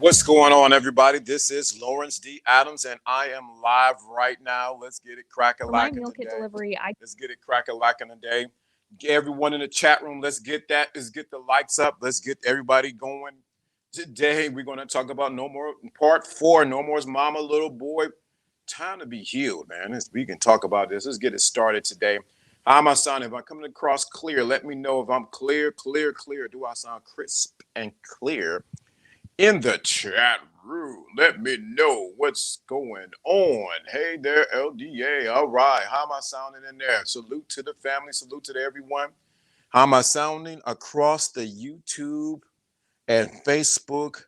What's going on, everybody? This is Lawrence D. Adams, and I am live right now. Let's get it crack a For my lacking meal kit today. delivery, I Let's get it crack a lacking today. Get everyone in the chat room. Let's get that. Let's get the lights up. Let's get everybody going. Today, we're going to talk about No More Part 4. No More's Mama, Little Boy. Time to be healed, man. We can talk about this. Let's get it started today. How am I sounding? If I'm coming across clear, let me know if I'm clear. Do I sound crisp and clear? In the chat room. Let me know what's going on. Hey there, LDA. All right. How am I sounding in there? Salute to the family. Salute to everyone. How am I sounding across the YouTube and Facebook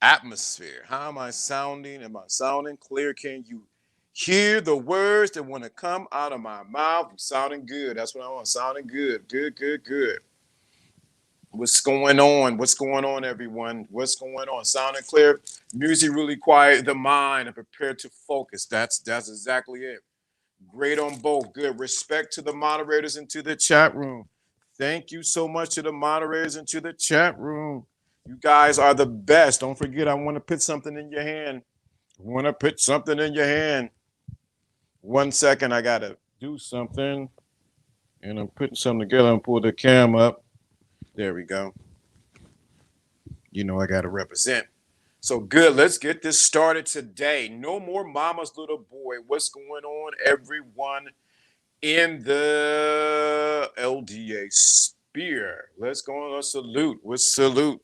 atmosphere? How am I sounding? Am I sounding clear? Can you hear the words that want to come out of my mouth? I'm sounding good. That's what I want. Sounding good. Good. What's going on? What's going on, everyone? What's going on? Sounding clear? Music really quiet the mind and prepare to focus. That's exactly it. Great on both. Good. Respect to the moderators and to the chat room. Thank you so much to the moderators and to the chat room. You guys are the best. Don't forget, I want to put something in your hand. I want to put something in your hand. 1 second, I gotta do something. And I'm putting something together and pull the cam up. There we go. You know I got to represent. So good. Let's get this started today. No more mama's little boy. What's going on, everyone in the LDA sphere? Let's go on a salute. With salute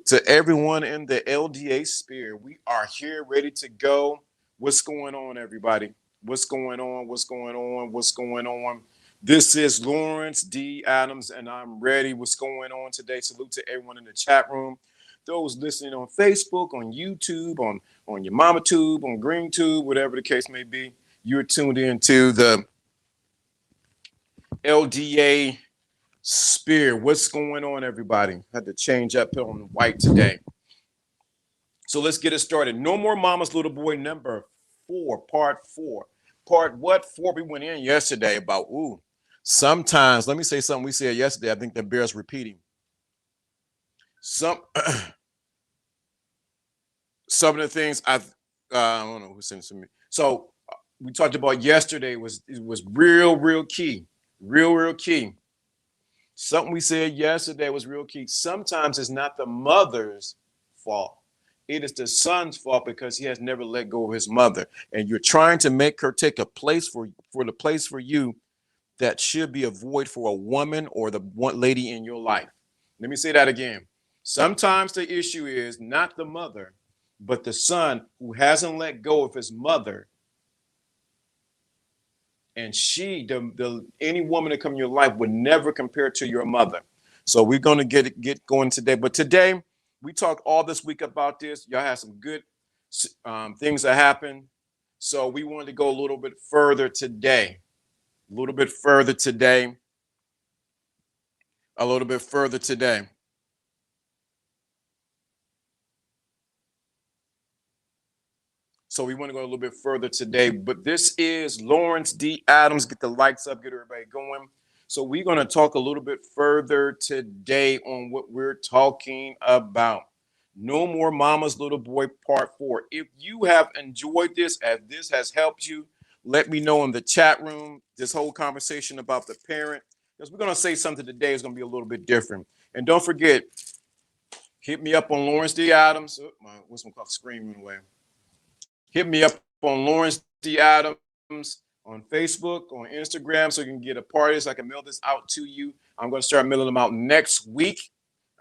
to everyone in the LDA sphere. We are here ready to go. What's going on, everybody? What's going on? This is Lawrence D. Adams, and I'm ready. What's going on today? Salute to everyone in the chat room. Those listening on Facebook, on YouTube, on your mama tube, on green tube, whatever the case may be. You're tuned into the LDA sphere. What's going on, everybody? Had to change up on white today. So let's get it started. No More Mama's Little Boy, number 4, part 4. Part what? 4 we went in yesterday about, sometimes, let me say something we said yesterday. I think that bears repeating. Some of the things I don't know who sent it to me. So we talked about yesterday was real key. Real key. Something we said yesterday was real key. Sometimes it's not the mother's fault. It is the son's fault because he has never let go of his mother. And you're trying to make her take a place for the place for you that should be a void for a woman or the one lady in your life. Let me say that again. Sometimes the issue is not the mother, but the son who hasn't let go of his mother. And any woman that come in your life would never compare to your mother. So we're going to get going today. But today, we talked all this week about this. Y'all had some good things that happened. So we wanted to go a little bit further today. So we want to go a little bit further today, but this is Lawrence D. Adams. Get the lights up, get everybody going. So we're going to talk a little bit further today on what we're talking about. No More Mama's Little Boy, part 4. If you have enjoyed this, as this has helped you, let me know in the chat room. This whole conversation about the parent, because we're going to say something today is going to be a little bit different. And don't forget, hit me up on Lawrence D. Adams. What's my call? Screaming away. Hit me up on Lawrence D. Adams on Facebook, on Instagram, so you can get a part of this. I can mail this out to you. I'm going to start mailing them out next week.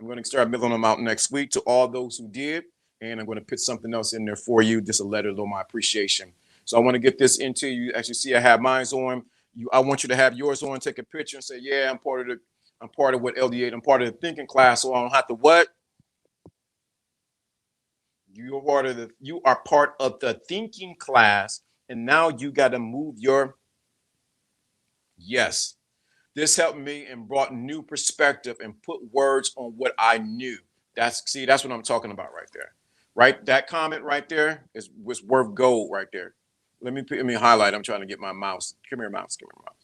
To all those who did. And I'm going to put something else in there for you, just a letter of my appreciation. So I want to get this into you. As you see, I have mine on. I want you to have yours on. Take a picture and say, yeah, I'm part of what LDA, I'm part of the thinking class, so I don't have to what? You are part of the thinking class, and now you got to move your yes. This helped me and brought new perspective and put words on what I knew. That's what I'm talking about right there. Right? That comment right there was worth gold right there. Let me highlight. I'm trying to get my mouse. Come here, mouse. Come here, mouse.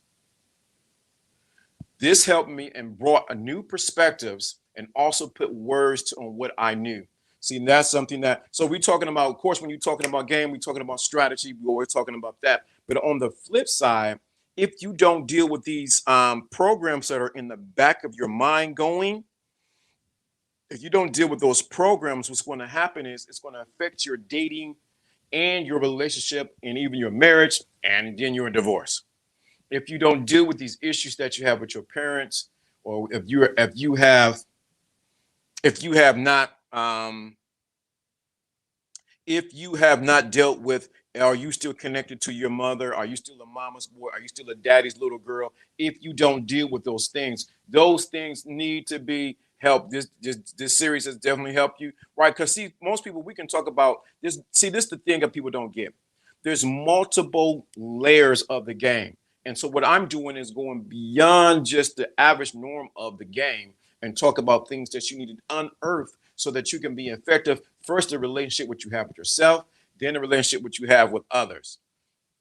This helped me and brought a new perspectives and also put words on what I knew. See, that's something that, so we're talking about, of course, when you're talking about game, we're talking about strategy, we're always talking about that. But on the flip side, if you don't deal with these programs that are in the back of your mind going, if you don't deal with those programs, what's going to happen is it's going to affect your dating and your relationship and even your marriage and then your divorce. If you don't deal with these issues that you have with your parents, or if you have not if you have not dealt with, are you still connected to your mother? Are you still a mama's boy? Are you still a daddy's little girl? If you don't deal with those things need to be helped. This series has definitely helped you, right? Because see, most people, we can talk about this. See, this is the thing that people don't get. There's multiple layers of the game. And so what I'm doing is going beyond just the average norm of the game and talk about things that you need to unearth so that you can be effective. First, the relationship which you have with yourself, then the relationship which you have with others.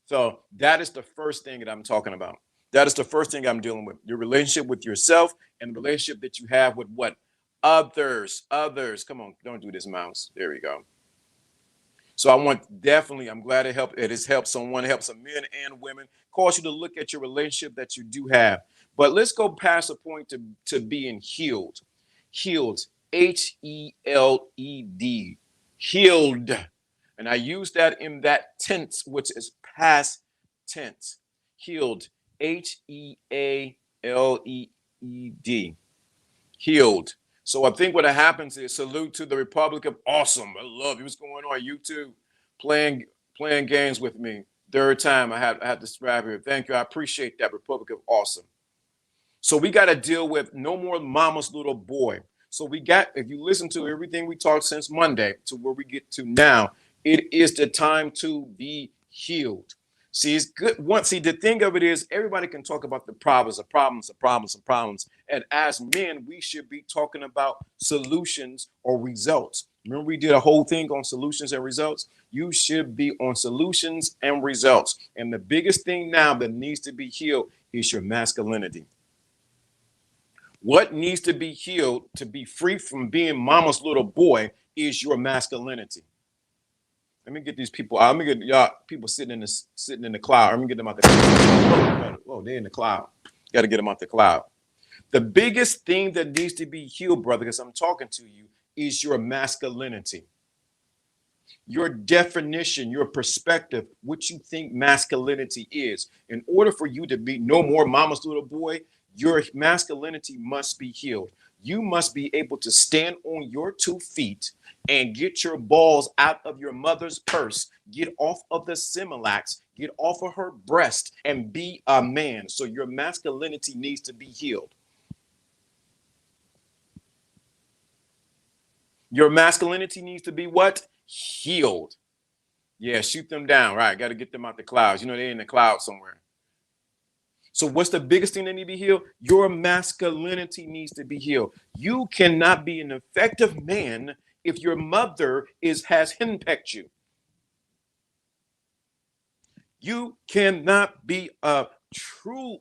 So that is the first thing that I'm talking about. That is the first thing I'm dealing with. Your relationship with yourself and the relationship that you have with what? Others. Others. Come on, don't do this, mouse. There we go. So I'm glad it helped. It has helped someone, help some men and women, cause you to look at your relationship that you do have. But let's go past the point to being healed. Healed, H-E-L-E-D, healed. And I use that in that tense, which is past tense. Healed, H-E-A-L-E-E-D, healed. So I think what happens is salute to the Republic of Awesome. I love you. What's going on? YouTube playing games with me. Third time I had to subscribe here. Thank you. I appreciate that, Republic of Awesome. So we got to deal with no more mama's little boy. So if you listen to everything we talked since Monday to where we get to now, it is the time to be healed. See, it's good. The thing of it is, everybody can talk about the problems. And as men, we should be talking about solutions or results. Remember, we did a whole thing on solutions and results. You should be on solutions and results. And the biggest thing now that needs to be healed is your masculinity. What needs to be healed to be free from being mama's little boy is your masculinity. Let me get these people. Let me get y'all people sitting in the cloud. Let me get them out the cloud. Whoa, they're in the cloud. Got to get them out the cloud. The biggest thing that needs to be healed, brother, because I'm talking to you, is your masculinity. Your definition, your perspective, what you think masculinity is. In order for you to be no more mama's little boy, your masculinity must be healed. You must be able to stand on your 2 feet and get your balls out of your mother's purse, get off of the Similac, get off of her breast, and be a man. So your masculinity needs to be healed. Your masculinity needs to be what? Healed. Yeah, shoot them down. Right, got to get them out the clouds. You know, they're in the clouds somewhere. So what's the biggest thing that needs to be healed? Your masculinity needs to be healed. You cannot be an effective man if your mother has henpecked you. You cannot be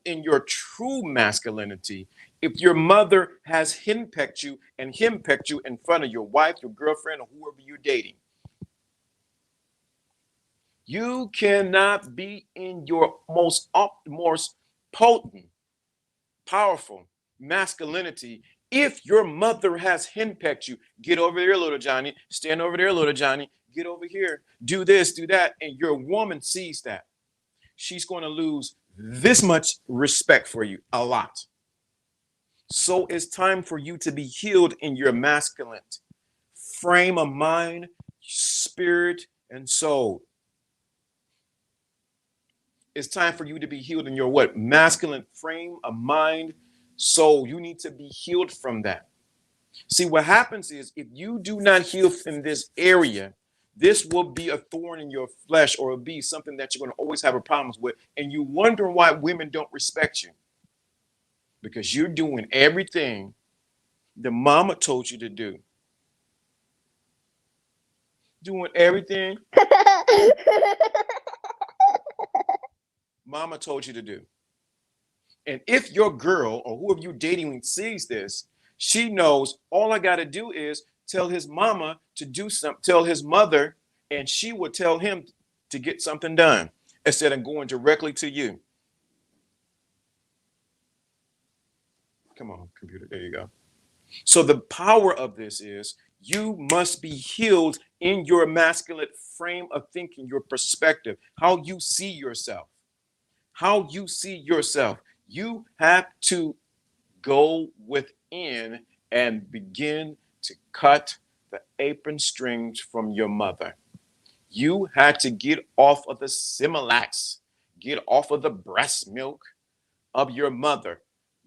in your true masculinity if your mother has henpecked you in front of your wife, your girlfriend, or whoever you're dating. You cannot be in your most potent, powerful masculinity if your mother has henpecked you. Get over there, little Johnny. Stand over there, little Johnny. Get over here. Do this, do that. And your woman sees that. She's going to lose this much respect for you, a lot. So it's time for you to be healed in your masculine frame of mind, spirit, and soul. It's time for you to be healed in your what? Masculine frame of mind, soul. You need to be healed from that. See, what happens is if you do not heal in this area, This will be a thorn in your flesh, or it'll be something that you're going to always have a problems with. And you wonder why women don't respect you, because you're doing everything the mama told you to do. Doing everything mama told you to do. And if your girl or whoever you're dating sees this, she knows all I got to do is tell his mama to do something, tell his mother, and she will tell him to get something done instead of going directly to you. Come on, computer. There you go. So the power of this is you must be healed in your masculine frame of thinking, your perspective, how you see yourself, how you see yourself. You have to go within and begin to cut the apron strings from your mother. You had to get off of the Similacs, get off of the breast milk of your mother.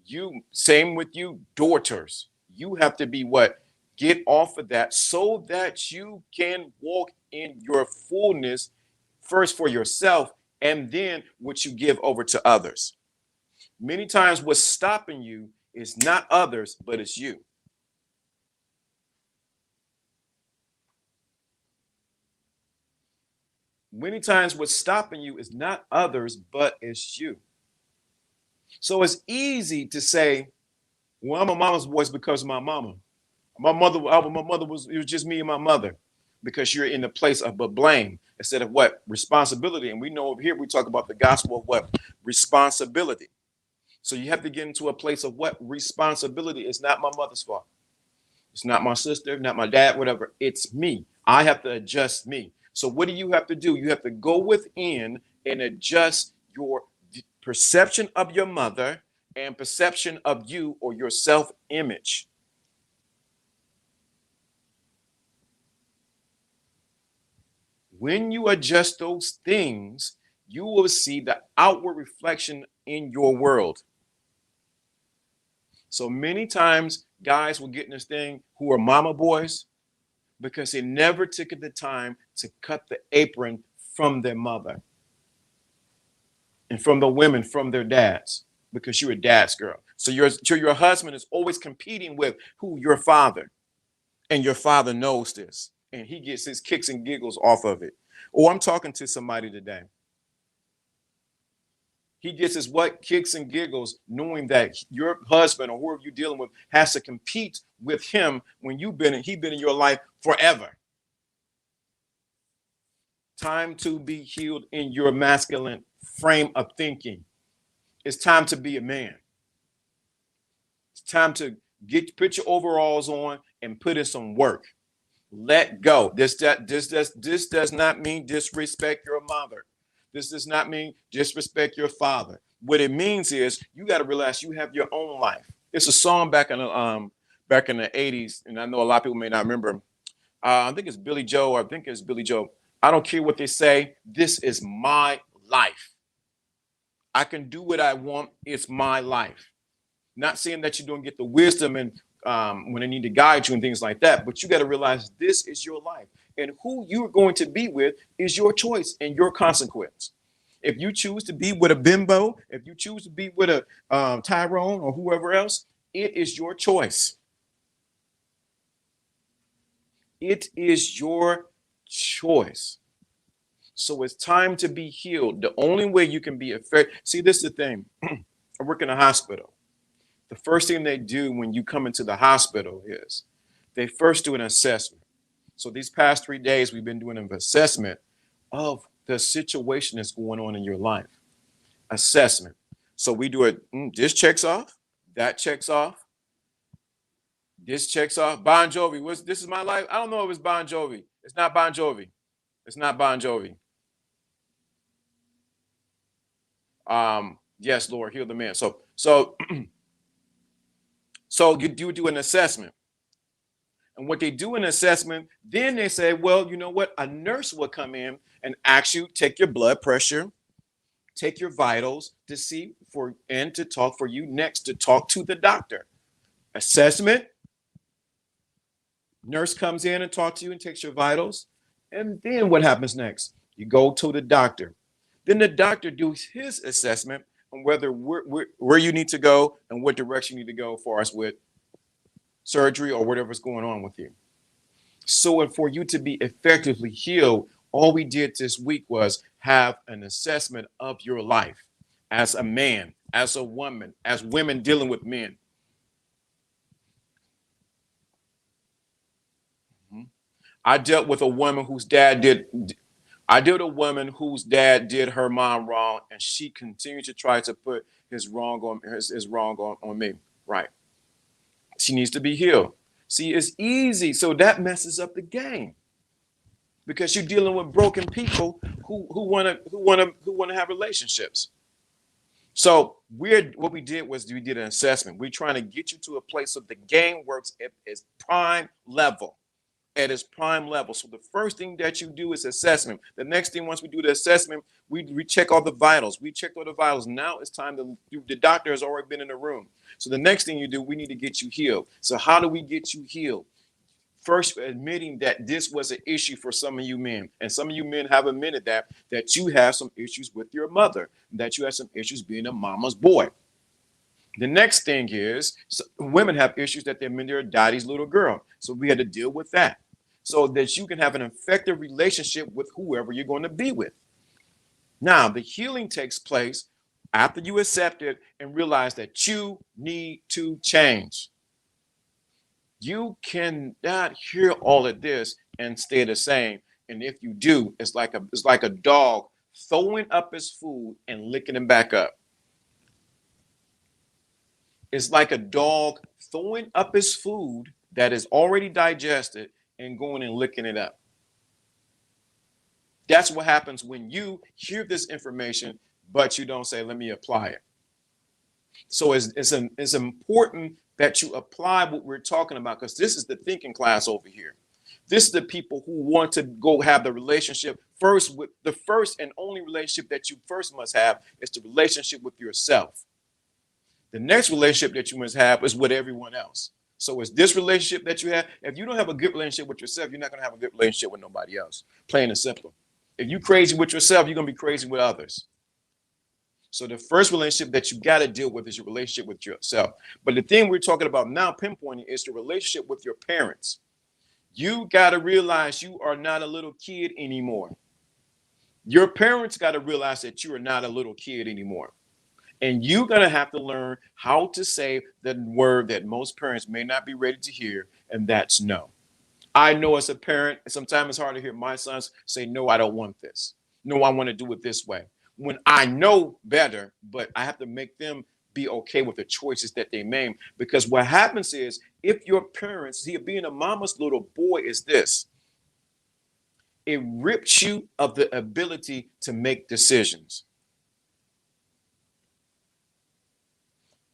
You, same with you, daughters. You have to be what? Get off of that so that you can walk in your fullness first for yourself and then what you give over to others. Many times what's stopping you is not others, but it's you. Many times what's stopping you is not others, but it's you. So it's easy to say, well, I'm a mama's voice because of my mama. My mother was, it was just me and my mother, because you're in the place of but blame instead of what? Responsibility. And we know over here we talk about the gospel of what? Responsibility. So you have to get into a place of what? Responsibility. It's not my mother's fault. It's not my sister, not my dad, whatever. It's me. I have to adjust me. So what do you have to do? You have to go within and adjust your perception of your mother and perception of you or your self-image. When you adjust those things, you will see the outward reflection in your world. So many times guys will get in this thing who are mama boys because they never took the time to cut the apron from their mother and from the women, from their dads, because you're a dad's girl. So your husband is always competing with who? Your father. And your father knows this. And he gets his kicks and giggles off of it. Oh, I'm talking to somebody today. He gets his what? Kicks and giggles, knowing that your husband or whoever you're dealing with has to compete with him when he's been in your life forever. Time to be healed in your masculine frame of thinking. It's time to be a man. It's time to put your overalls on and put in some work. Let go. This does not mean disrespect your mother. This does not mean disrespect your father. What it means is you got to realize you have your own life. It's a song back in the 80s, and I know a lot of people may not remember. I think it's Billy Joe, or I think it's Billy Joe. I don't care what they say. This is my life. I can do what I want. It's my life. Not saying that you don't get the wisdom and when they need to guide you and things like that, but you got to realize this is your life, and who you're going to be with is your choice and your consequence. If you choose to be with a bimbo, if you choose to be with a Tyrone or whoever else, it is your choice. It is your choice. So it's time to be healed. The only way you can be effective. See, this is the thing. I work in a hospital. The first thing they do when you come into the hospital is they first do an assessment. So these past 3 days, we've been doing an assessment of the situation that's going on in your life. Assessment. So we do it. This checks off. That checks off. This checks off. Bon Jovi. This is my life. I don't know if it's Bon Jovi. It's not Bon Jovi. It's not Bon Jovi. Yes, Lord, heal the man. So you do an assessment. And what they do in assessment, then they say, well, you know what? A nurse will come in and ask you, take your blood pressure, take your vitals to see and to talk for you next to talk to the doctor. Assessment. Nurse comes in and talks to you and takes your vitals. And then what happens next? You go to the doctor. Then the doctor does his assessment on whether where you need to go and what direction you need to go for us with surgery or whatever's going on with you. So for you to be effectively healed, all we did this week was have an assessment of your life as a man, as a woman, as women dealing with men. I dealt with a woman whose dad did. I dealt with a woman whose dad did her mom wrong, and she continued to try to put his wrong on me. Right? She needs to be healed. See, it's easy, so that messes up the game because you're dealing with broken people who wanna have relationships. So what we did was we did an assessment. We're trying to get you to a place of the game works at its prime level. At its prime level. So the first thing that you do is assessment. The next thing, once we do the assessment, we check all the vitals. We checked all the vitals. Now it's time to the doctor has already been in the room. So the next thing you do, we need to get you healed. So how do we get you healed? First, admitting that this was an issue for some of you men, and some of you men have admitted that you have some issues with your mother, that you have some issues being a mama's boy. The next thing is women have issues that they're their daddy's little girl. So we had to deal with that so that you can have an effective relationship with whoever you're going to be with. Now, the healing takes place after you accept it and realize that you need to change. You cannot hear all of this and stay the same. And if you do, it's like a dog throwing up his food and licking it back up. It's like a dog throwing up his food that is already digested and going and licking it up. That's what happens when you hear this information, but you don't say, let me apply it. So it's important that you apply what we're talking about, because this is the thinking class over here. This is the people who want to go have the relationship first. With the first and only relationship that you first must have is the relationship with yourself. The next relationship that you must have is with everyone else. So it's this relationship that you have. If you don't have a good relationship with yourself, you're not going to have a good relationship with nobody else. Plain and simple. If you're crazy with yourself, you're going to be crazy with others. So the first relationship that you got to deal with is your relationship with yourself. But the thing we're talking about now, pinpointing, is the relationship with your parents. You got to realize you are not a little kid anymore. Your parents got to realize that you are not a little kid anymore. And you're going to have to learn how to say the word that most parents may not be ready to hear, and that's no. I know as a parent, sometimes it's hard to hear my sons say, no, I don't want this. No, I want to do it this way. When I know better, but I have to make them be okay with the choices that they make. Because what happens is, if your parents, see, being a mama's little boy is this, it rips you of the ability to make decisions.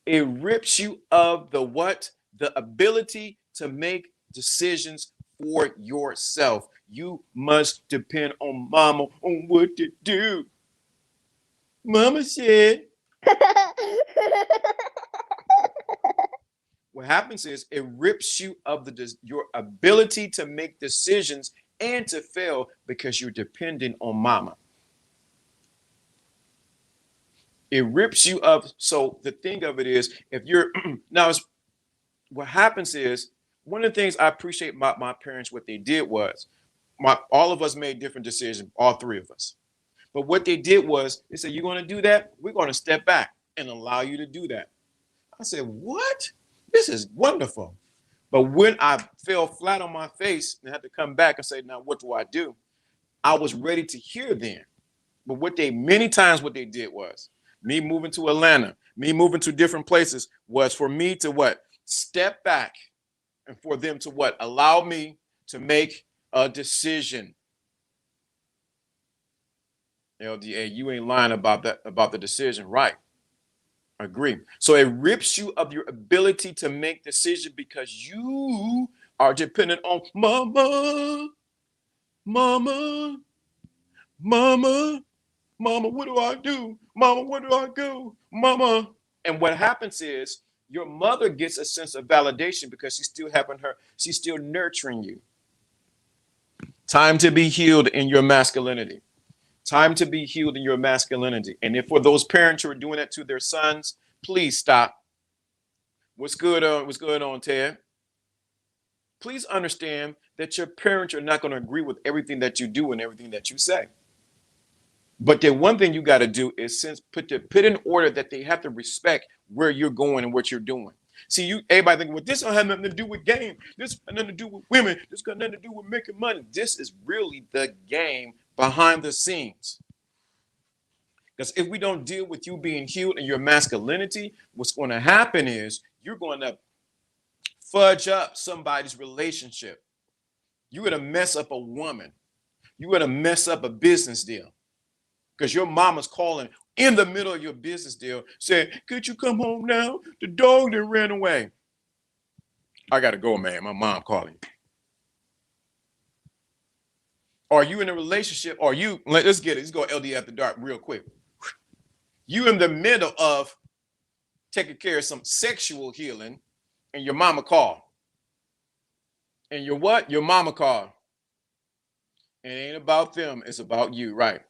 It rips you of the what? The ability to make decisions for yourself. You must depend on mama on what to do. Mama said. What happens is it rips you of your ability to make decisions and to fail because you're dependent on mama. It rips you of. So the thing of it is, if you're now, what happens is, one of the things I appreciate about my parents, what they did was, all of us made different decisions, all three of us. But what they did was, they said, you're going to do that? We're going to step back and allow you to do that. I said, what? This is wonderful. But when I fell flat on my face and had to come back and say, now what do I do? I was ready to hear them. But many times what they did was, me moving to Atlanta, me moving to different places, was for me to what? Step back, and for them to what? Allow me to make a decision. LDA, you ain't lying about that, about the decision, right? Agree. So it rips you of your ability to make decisions because you are dependent on mama, mama, mama, mama, what do I do? Mama, where do I go? Mama. And what happens is your mother gets a sense of validation because she's still nurturing you. Time to be healed in your masculinity. Time to be healed in your masculinity. And if for those parents who are doing that to their sons, please stop. What's good on Ted? Please understand that your parents are not going to agree with everything that you do and everything that you say. But the one thing you got to do is put in order that they have to respect where you're going and what you're doing. See, everybody thinking, well, this don't have nothing to do with game. This got nothing to do with women. This got nothing to do with making money. This is really the game behind the scenes. Because if we don't deal with you being healed in your masculinity, what's going to happen is you're going to fudge up somebody's relationship. You're going to mess up a woman. You're going to mess up a business deal. Because your mama's calling in the middle of your business deal saying, could you come home now? The dog that ran away. I got to go, man. My mom calling. Are you in a relationship? Let's get it. Let's go LD after dark real quick. You in the middle of taking care of some sexual healing and your mama call. And your what? Your mama call. It ain't about them. It's about you, right?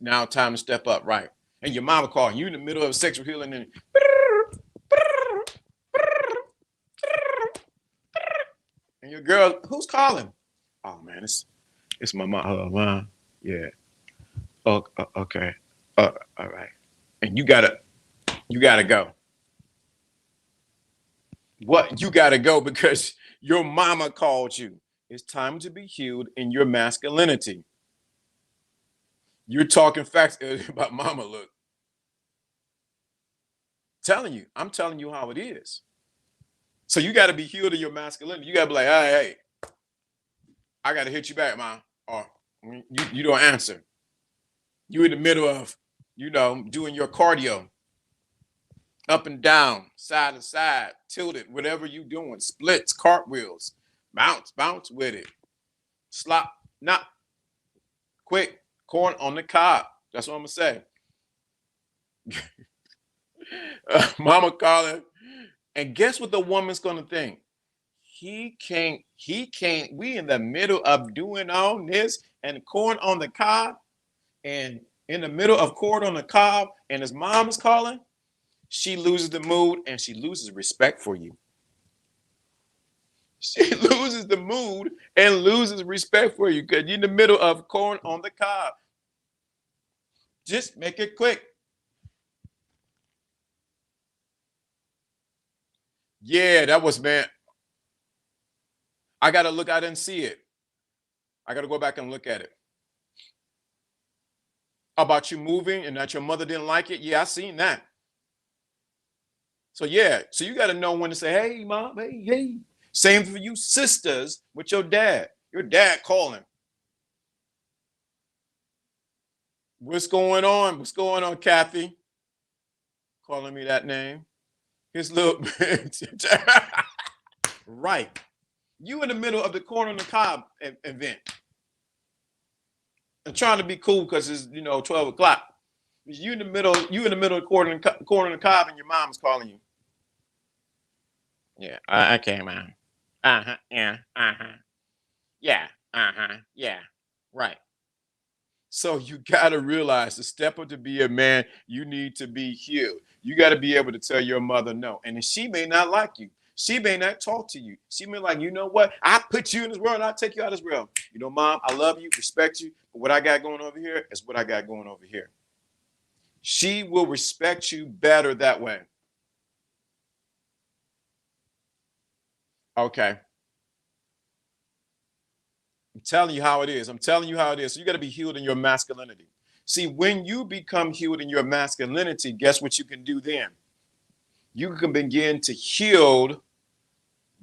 Now time to step up, right? And your mama calling you in the middle of sexual healing and your girl, who's calling? Oh man, it's my mom. Yeah. Oh, okay. All right. And you gotta go. What? You gotta go because your mama called you. It's time to be healed in your masculinity. You're talking facts about mama, look. I'm telling you how it is. So you got to be healed in your masculinity. You got to be like, hey, I got to hit you back, Mom. Or you don't answer. You in the middle of, doing your cardio. Up and down, side to side, tilted, whatever you doing. Splits, cartwheels, bounce with it. Slop, not quick. Corn on the cob. That's what I'm gonna say. Mama calling, and guess what the woman's gonna think? He can't. We in the middle of doing all this and corn on the cob, and in the middle of corn on the cob, and his mom is calling. She loses the mood and she loses respect for you. She loses the mood and loses respect for you because you're in the middle of corn on the cob. Just make it quick. Yeah, that was, man. I got to look. I didn't see it. I got to go back and look at it. About you moving and that your mother didn't like it. Yeah, I seen that. So yeah, so you got to know when to say, hey, mom, hey. Same for you sisters with your dad. Your dad calling. What's going on? What's going on, Kathy? Calling me that name. His little right. You in the middle of the corn on the cob event. And trying to be cool because it's 12 o'clock. You in the middle of corn on the cob and your mom's calling you. Yeah, I came out. Yeah, yeah, yeah, right. So you got to realize to step up to be a man, you need to be healed. You got to be able to tell your mother no. And she may not like you. She may not talk to you. She may like, you know what? I put you in this world and I'll take you out of this world. Mom, I love you, respect you. But what I got going over here is what I got going over here. She will respect you better that way. Okay. I'm telling you how it is. So you got to be healed in your masculinity. See, when you become healed in your masculinity, guess what you can do then? You can begin to heal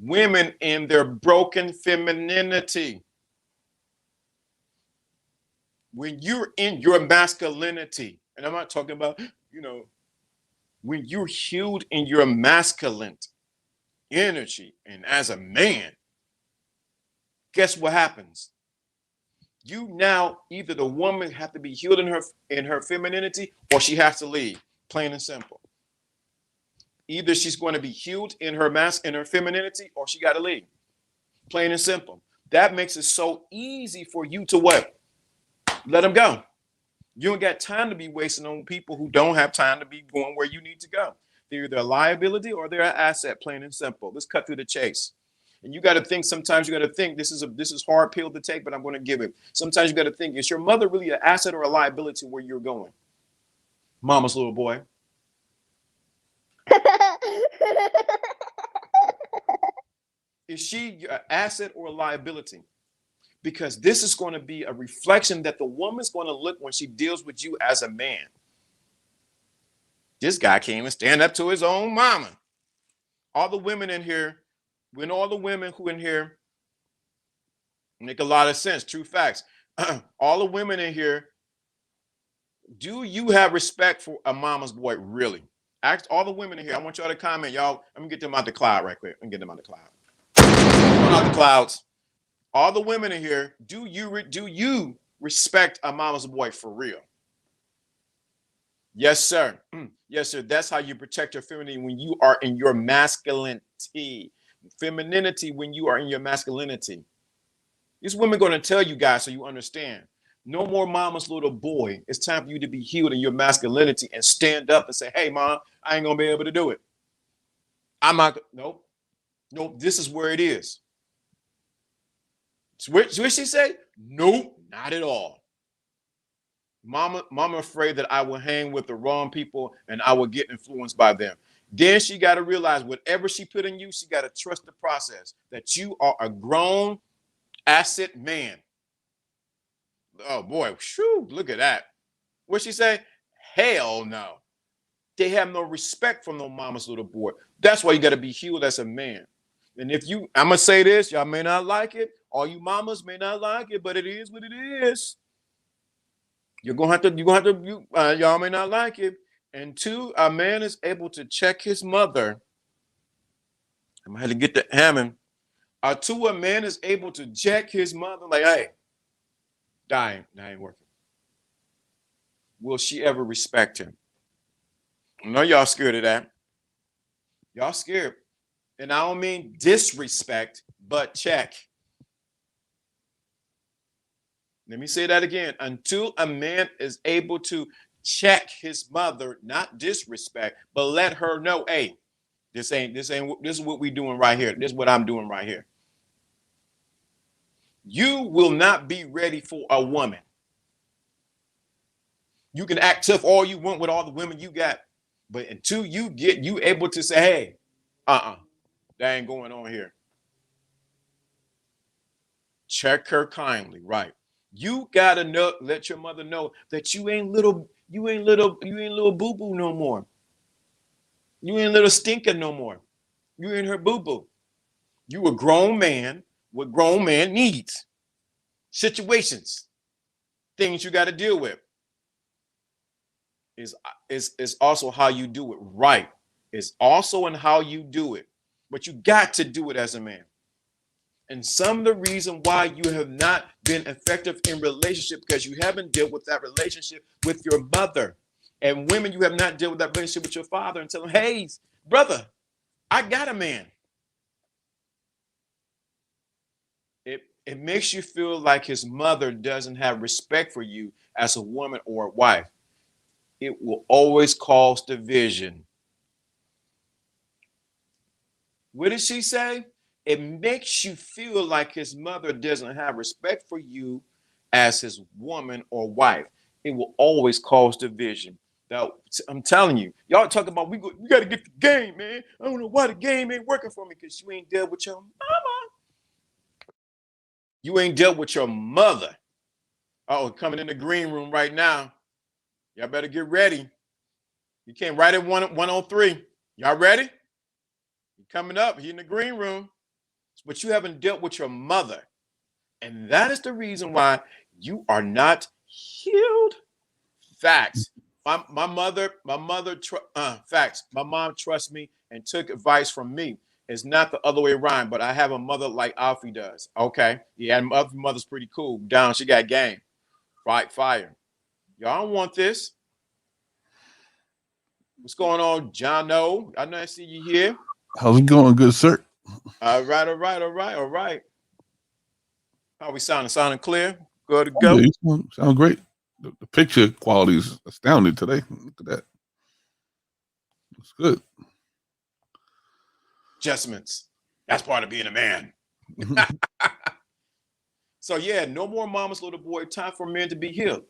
women in their broken femininity. When you're in your masculinity, and I'm not talking about, when you're healed in your masculine energy and as a man, guess what happens? You now, either the woman have to be healed in her femininity or she has to leave, plain and simple. Either she's going to be healed in her femininity or she got to leave, plain and simple. That makes it so easy for you to what? Let them go. You don't got time to be wasting on people who don't have time to be going where you need to go. They're either a liability or they're an asset, plain and simple. Let's cut through the chase. And you got to think, sometimes you got to think, this is hard pill to take, but I'm going to give it. Sometimes you got to think, is your mother really an asset or a liability where you're going? Mama's little boy. Is she an asset or a liability? Because this is going to be a reflection that the woman's going to look when she deals with you as a man. This guy can't even stand up to his own mama. All the women in here, when all the women who in here make a lot of sense, true facts. All the women in here, do you have respect for a mama's boy, really? Ask all the women in here. I want y'all to comment. Y'all, let me get them out the cloud right quick. Let me get them out the cloud. Out the clouds. All the women in here, do you respect a mama's boy for real? Yes, sir. Yes, sir. That's how you protect your femininity when you are in your masculinity. Femininity when you are in your masculinity. These women are going to tell you guys so you understand. No more mama's little boy. It's time for you to be healed in your masculinity and stand up and say, hey, mom, I ain't going to be able to do it. I'm not. Nope. Nope. This is where it is. So what she say? Nope, not at all. Mama afraid that I will hang with the wrong people and I will get influenced by them. Then she got to realize whatever she put in you, she got to trust the process that you are a grown asset man. Oh boy, shoo, look at that. What she say? Hell no. They have no respect for no mama's little boy. That's why you got to be healed as a man. And if you, I'm gonna say this, y'all may not like it. All you mamas may not like it, but it is what it is. Y'all may not like it. And two, a man is able to check his mother. I'm gonna have to get the Hammond. Two, a man is able to check his mother, like, hey, that ain't working. Will she ever respect him? I know y'all scared of that. Y'all scared. And I don't mean disrespect, but check. Let me say that again. Until a man is able to check his mother, not disrespect, but let her know, hey, this is what we doing right here. This is what I'm doing right here. You will not be ready for a woman. You can act tough all you want with all the women you got, but until you able to say, hey, that ain't going on here. Check her kindly, right? You gotta know, let your mother know that you ain't little boo-boo no more. You ain't little stinker no more. You ain't her boo-boo. You a grown man with grown man needs, situations, things you got to deal with. Is also how you do it, right? It's also in how you do it, but you got to do it as a man. And some of the reason why you have not been effective in relationship because you haven't dealt with that relationship with your mother. And women, you have not dealt with that relationship with your father and tell them, hey, brother, I got a man. It makes you feel like his mother doesn't have respect for you as a woman or a wife. It will always cause division. What did she say? It makes you feel like his mother doesn't have respect for you as his woman or wife. It will always cause division. Now, I'm telling you, y'all talking about we got to get the game, man. I don't know why the game ain't working for me because you ain't dealt with your mama. You ain't dealt with your mother. Oh, coming in the green room right now. Y'all better get ready. You can't write it 103. Y'all ready? You coming up here in the green room. But you haven't dealt with your mother. And that is the reason why you are not healed. Facts. My mother, facts. My mom trusts me and took advice from me. It's not the other way around, but I have a mother like Alfie does. Okay. Yeah, and my mother's pretty cool. Down, she got game. Right, fire. Y'all don't want this. What's going on, John O? I know I see you here. How's it going, good sir? All right. How we sounding? Sounding clear? Good to Oh, yeah, go? you sound great. The picture quality is astounding today. Look at that. It's good. Adjustments. That's part of being a man. So yeah, no more mama's little boy. Time for men to be healed.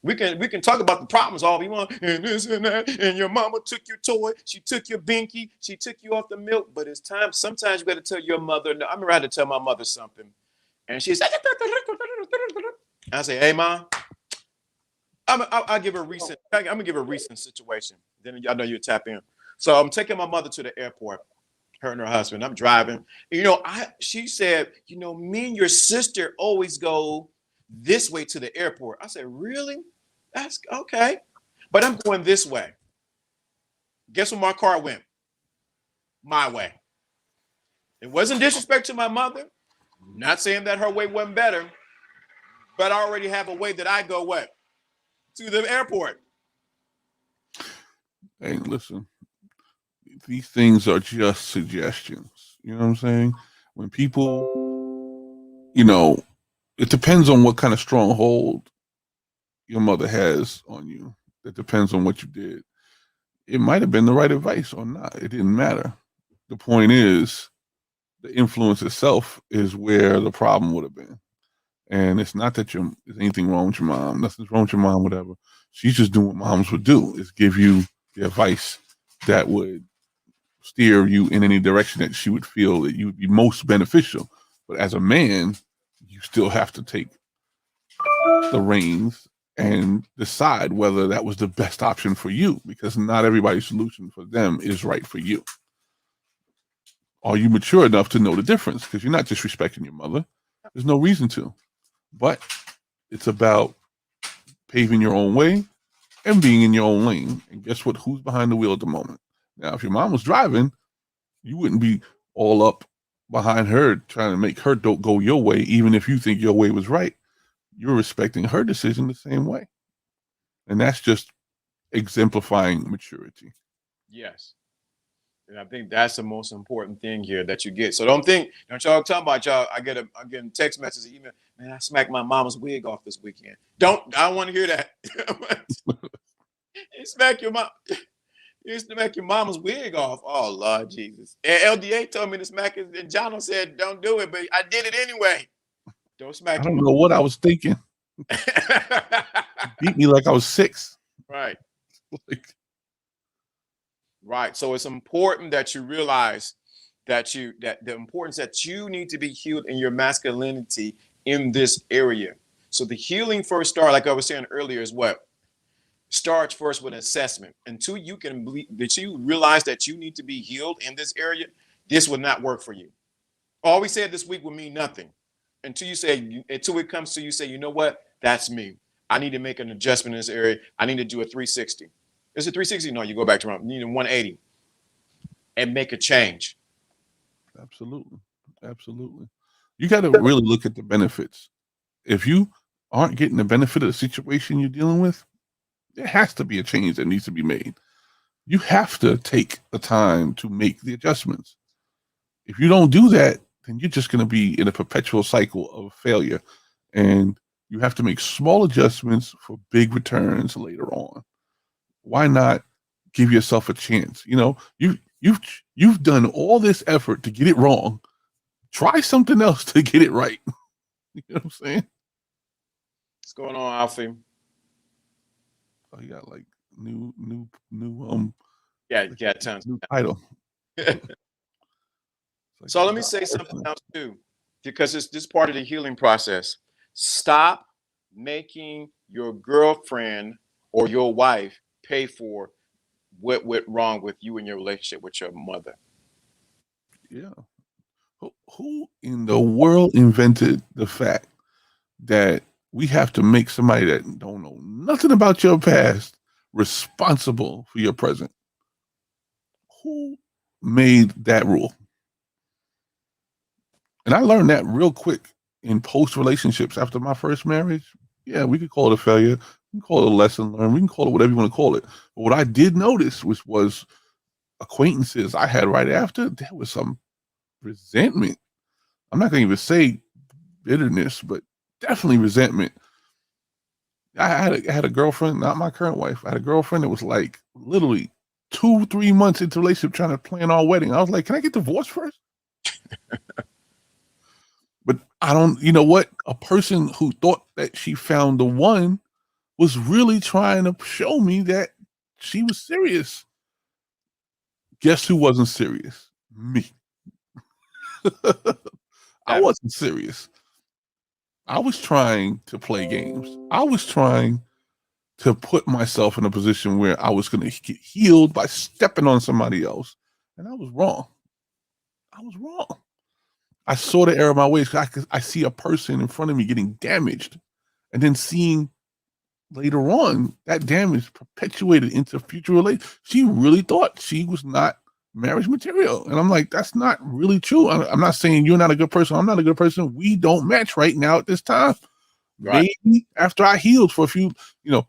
We can talk about the problems all we want, and this and that, and your mama took your toy, she took your binky, she took you off the milk. But it's time. Sometimes you got to tell your mother. No, I remember I had to tell my mother something, and she said, I say, hey mom, I'll give her a recent. I'm gonna give her a recent situation. Then I know you'll tap in. So I'm taking my mother to the airport. Her and her husband. I'm driving. She said, me and your sister always go this way to the airport. I said, really? That's okay. But I'm going this way. Guess where my car went? My way. It wasn't disrespect to my mother. Not saying that her way wasn't better, but I already have a way that I go what? To the airport. Hey, listen, these things are just suggestions. You know what I'm saying? When people, it depends on what kind of stronghold your mother has on you. It depends on what you did. It might have been the right advice or not. It didn't matter. The point is, the influence itself is where the problem would have been. And it's not that there's anything wrong with your mom. Nothing's wrong with your mom, whatever. She's just doing what moms would do, is give you the advice that would steer you in any direction that she would feel that you would be most beneficial. But as a man, you still have to take the reins and decide whether that was the best option for you, because not everybody's solution for them is right for you. Are you mature enough to know the difference? Because you're not disrespecting your mother. There's no reason to. But it's about paving your own way and being in your own lane. And guess what? Who's behind the wheel at the moment? Now, if your mom was driving, you wouldn't be all up behind her trying to make her go your way, even if you think your way was right. You're respecting her decision the same way. And that's just exemplifying maturity. Yes. And I think that's the most important thing here that you get. So don't y'all talking about y'all. I'm getting text messages, email. Man, I smacked my mama's wig off this weekend. I don't want to hear that. You smack your mom. You smack your mama's wig off. Oh Lord Jesus. And LDA told me to smack it, and Jono said don't do it, but I did it anyway. Don't smack. I don't know what I was thinking. Beat me like I was 6. Right. Right. So it's important that you realize that the importance that you need to be healed in your masculinity in this area. So the healing first starts, like I was saying earlier, is what? Starts first with assessment. Until you can believe that you realize that you need to be healed in this area, this will not work for you. All we said this week will mean nothing. Until it comes to you say, you know what? That's me. I need to make an adjustment in this area. I need to do a 360. Is it 360? No, you go back to you need a 180 and make a change. Absolutely. You got to really look at the benefits. If you aren't getting the benefit of the situation you're dealing with, there has to be a change that needs to be made. You have to take the time to make the adjustments. If you don't do that, then you're just going to be in a perpetual cycle of failure. And you have to make small adjustments for big returns later on. Why not give yourself a chance? You've done all this effort to get it wrong. Try something else to get it right. You know what I'm saying? What's going on, Alfie? Oh, you got like new Yeah, tons. new title. So let me say something else too, because it's this part of the healing process. Stop making your girlfriend or your wife pay for what went wrong with you and your relationship with your mother. Yeah. Who in the world invented the fact that we have to make somebody that don't know nothing about your past responsible for your present? Who made that rule? And I learned that real quick in post relationships after my first marriage. Yeah, we could call it a failure. We can call it a lesson learned. We can call it whatever you want to call it. But what I did notice was acquaintances I had right after, there was some resentment. I'm not going to even say bitterness, but definitely resentment. I had a girlfriend, not my current wife. I had a girlfriend that was like literally 2-3 months into relationship trying to plan our wedding. I was like, can I get divorced first? But I don't, you know what? A person who thought that she found the one was really trying to show me that she was serious. Guess who wasn't serious? Me. I wasn't serious. I was trying to play games. I was trying to put myself in a position where I was going to get healed by stepping on somebody else. And I was wrong. I was wrong. I saw the error of my ways. I see a person in front of me getting damaged and then seeing later on that damage perpetuated into future relations. She really thought she was not marriage material. And I'm like, that's not really true. I'm not saying you're not a good person. I'm not a good person. We don't match right now at this time. Right. Maybe after I healed for a few,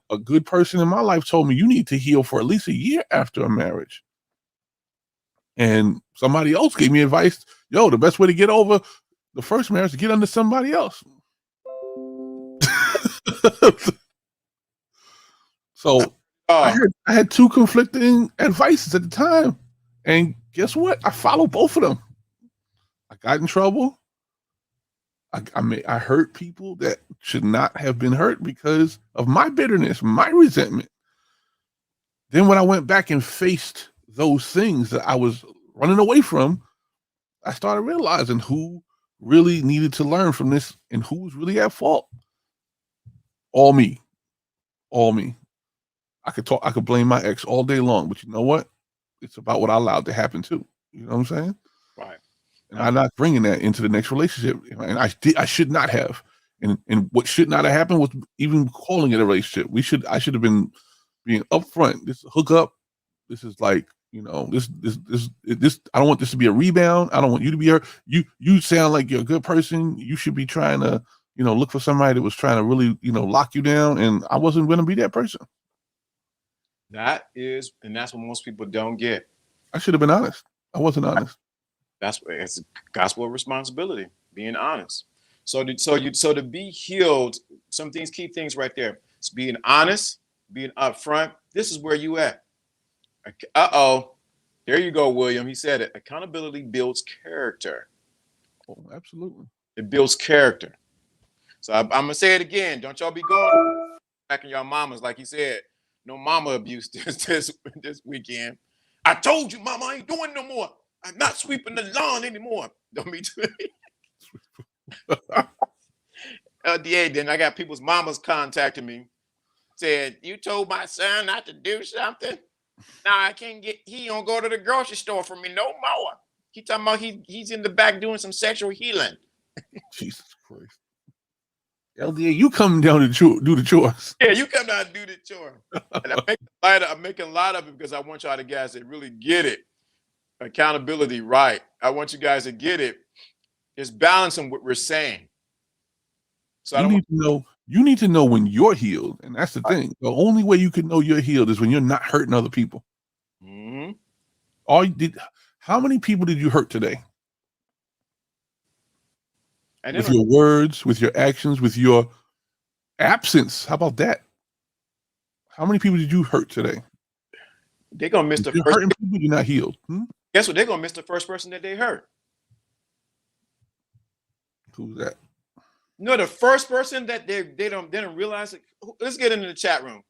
a good person in my life told me you need to heal for at least a year after a marriage. And somebody else gave me advice. Yo, the best way to get over the first marriage is to get under somebody else. So I had two conflicting advices at the time. And guess what? I followed both of them. I got in trouble. I hurt people that should not have been hurt because of my bitterness, my resentment. Then when I went back and faced those things that I was running away from, I started realizing who really needed to learn from this and who was really at fault. All me. All me. I could blame my ex all day long, but you know what? It's about what I allowed to happen too. You know what I'm saying? Right. And I'm not bringing that into the next relationship. And I should not have. And what should not have happened was even calling it a relationship. I should have been being upfront. This hook up. This is like, this. I don't want this to be a rebound. I don't want you to be hurt. You sound like you're a good person. You should be trying to, look for somebody that was trying to really, lock you down. And I wasn't going to be that person. That's what most people don't get. I should have been honest. I wasn't honest. It's gospel of responsibility, being honest. So to be healed, key things right there. It's being honest, being upfront. This is where you at. There you go, William. He said it. Accountability builds character. Oh, absolutely. It builds character. So I'm gonna say it again. Don't y'all be going back in y'all mamas, like he said. No mama abuse this weekend. I told you, mama, I ain't doing no more. I'm not sweeping the lawn anymore. Don't be doing LDA. Then I got people's mamas contacting me, said, you told my son not to do something. Now I can't he don't go to the grocery store for me no more. He talking about he's in the back doing some sexual healing. Jesus Christ. LDA, you come down to do the chores. Yeah, you come down and do the chore. And I'm making light of it because I want y'all to guys to really get it. Accountability, right? I want you guys to get it. It's balancing what we're saying. So you need to know when you're healed, and that's the thing. The only way you can know you're healed is when you're not hurting other people. Mm-hmm. How many people did you hurt today? With your words, with your actions, with your absence. How about that? How many people did you hurt today? They're gonna miss the first hurting people. You're not healed. Guess what? They're gonna miss the first person that they hurt. Who's that? No, the first person that they didn't realize it. Let's get into the chat room.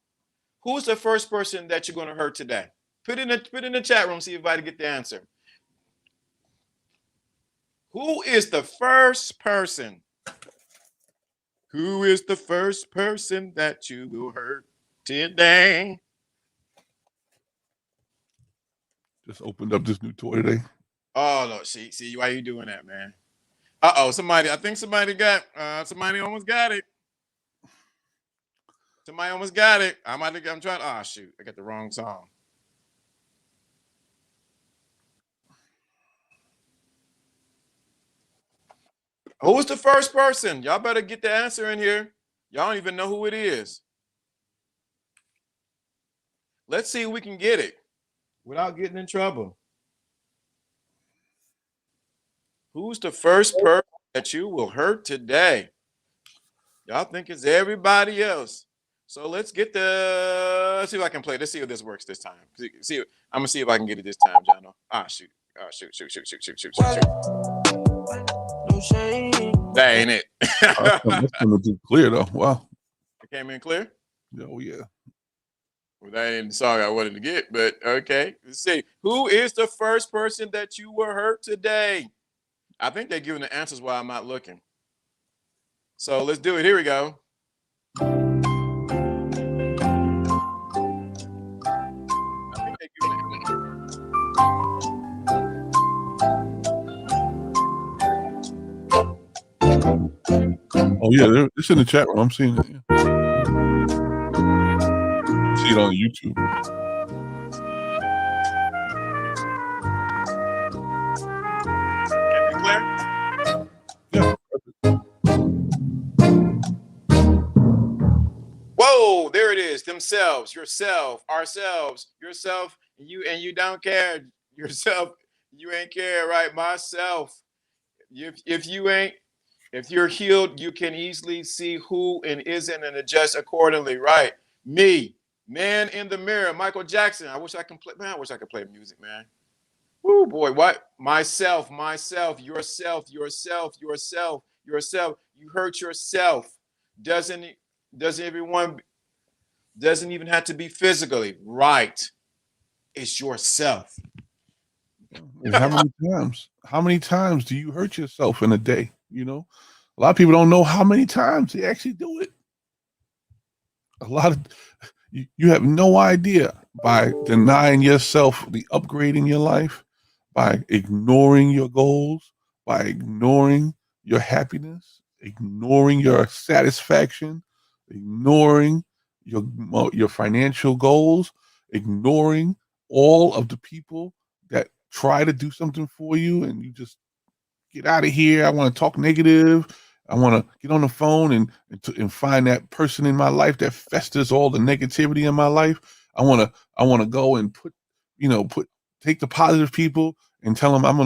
Who's the first person that you're gonna hurt today? Put in the chat room. See if I get the answer. Who is the first person? Who is the first person that you will hurt today? Just opened up this new toy today. Oh no! See, why are you doing that, man? Somebody almost got it. Somebody almost got it. I'm trying. Oh shoot! I got the wrong song. Who's the first person? Y'all better get the answer in here. Y'all don't even know who it is. Let's see if we can get it without getting in trouble. Who's the first person that you will hurt today. Y'all think it's everybody else. So let's get let's see if I can play. Let's see if this works this time. See, I'm gonna see if I can get it this time, Jono. Ah, shoot. Oh, shoot. That ain't it. That's coming too clear though. Wow. It came in clear? Oh yeah. Well, that ain't the song I wanted to get, but okay. Let's see. Who is the first person that you were hurt today? I think they're giving the answers while I'm not looking. So let's do it. Here we go. I think they're giving Oh yeah, it's in the chat room. I'm seeing it. Yeah. See it on YouTube. Can be clear? Yeah. Whoa, there it is. Themselves, yourself, ourselves, yourself, and you don't care. Yourself, you ain't care, right? Myself. If you're healed, you can easily see who and isn't and adjust accordingly, right? Me, man in the mirror, Michael Jackson. I wish I could play, man. I wish I could play music, man. Woo, boy, what? Myself, yourself. You hurt yourself. Doesn't everyone doesn't even have to be physically, right? It's yourself. And how many times do you hurt yourself in a day? You know, a lot of people don't know how many times they actually do it. A lot of you have no idea by denying yourself the upgrade in your life, by ignoring your goals, by ignoring your happiness, ignoring your satisfaction, ignoring your financial goals, ignoring all of the people that try to do something for you, and you just get out of here. I want to talk negative. I want to get on the phone and find that person in my life that festers all the negativity in my life. I want to go and take the positive people and tell them I'm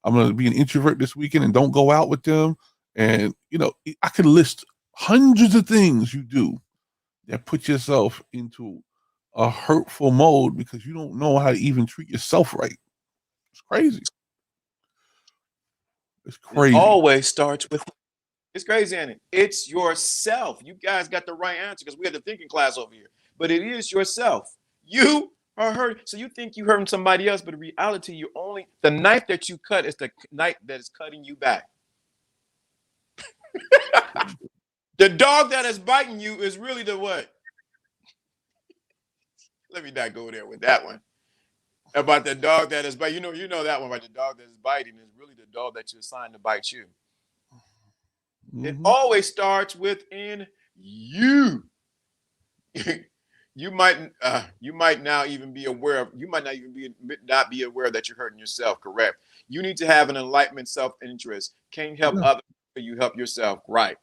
gonna be an introvert this weekend and don't go out with them. And I could list hundreds of things you do that put yourself into a hurtful mode because you don't know how to even treat yourself right. It's crazy. It's crazy. It always starts with. It's crazy, ain't it? It's yourself. You guys got the right answer because we had the thinking class over here. But it is yourself. You are hurt. So you think you're hurting somebody else, but in reality, the knife that you cut is the knife that is cutting you back. The dog that is biting you is really the what? Let me not go there with that one. About the dog that is biting. You know that one about the dog that is biting is really the dog that you assigned to bite you. It always starts within you. You might not even be aware that you're hurting yourself. Correct. You need to have an enlightenment self-interest. Can't help others, you help yourself. Right.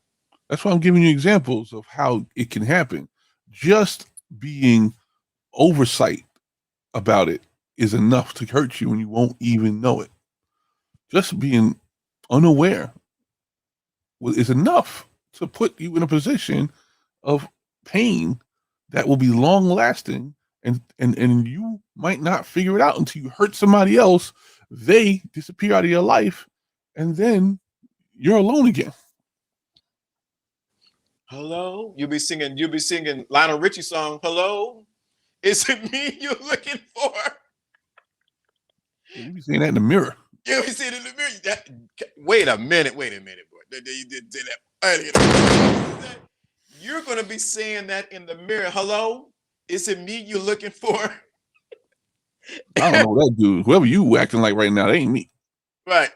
That's why I'm giving you examples of how it can happen. Just being oversight about it is enough to hurt you and you won't even know it. Just being unaware is enough to put you in a position of pain that will be long lasting, and you might not figure it out until you hurt somebody else. They disappear out of your life, and then you're alone again. Hello, you'll be singing Lionel Richie song. Hello, is it me you're looking for? You be saying that in the mirror. You be saying it in the mirror. Wait a minute, boy. You didn't say that. You're going to be saying that in the mirror. Hello? Is it me you're looking for? I don't know that dude. Whoever you acting like right now, that ain't me. Right.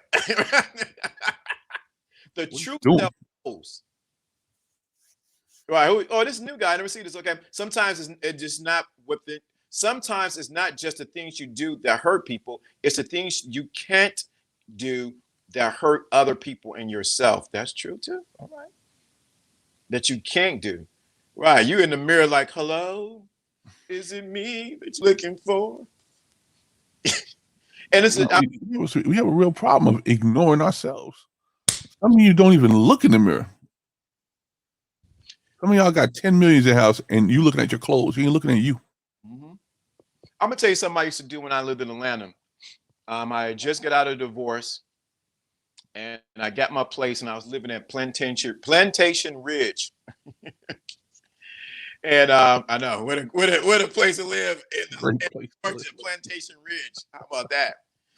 The truth knows. Right. Oh, this new guy. I never see this. Okay. Sometimes it's just not sometimes it's not just the things you do that hurt people. It's the things you can't do that hurt other people and yourself. That's true too. All right. That you can't do. Right. You in the mirror like, hello, is it me that you're looking for? And it's we have a real problem of ignoring ourselves. Some of you don't even look in the mirror. Some of y'all got 10 million in your house and you looking at your clothes. You ain't looking at you. Mm-hmm. I'm gonna tell you something I used to do when I lived in Atlanta. I just got out of divorce, and I got my place, and I was living at Plantation Ridge. And I know what a place to live Great place. Plantation Ridge. How about that?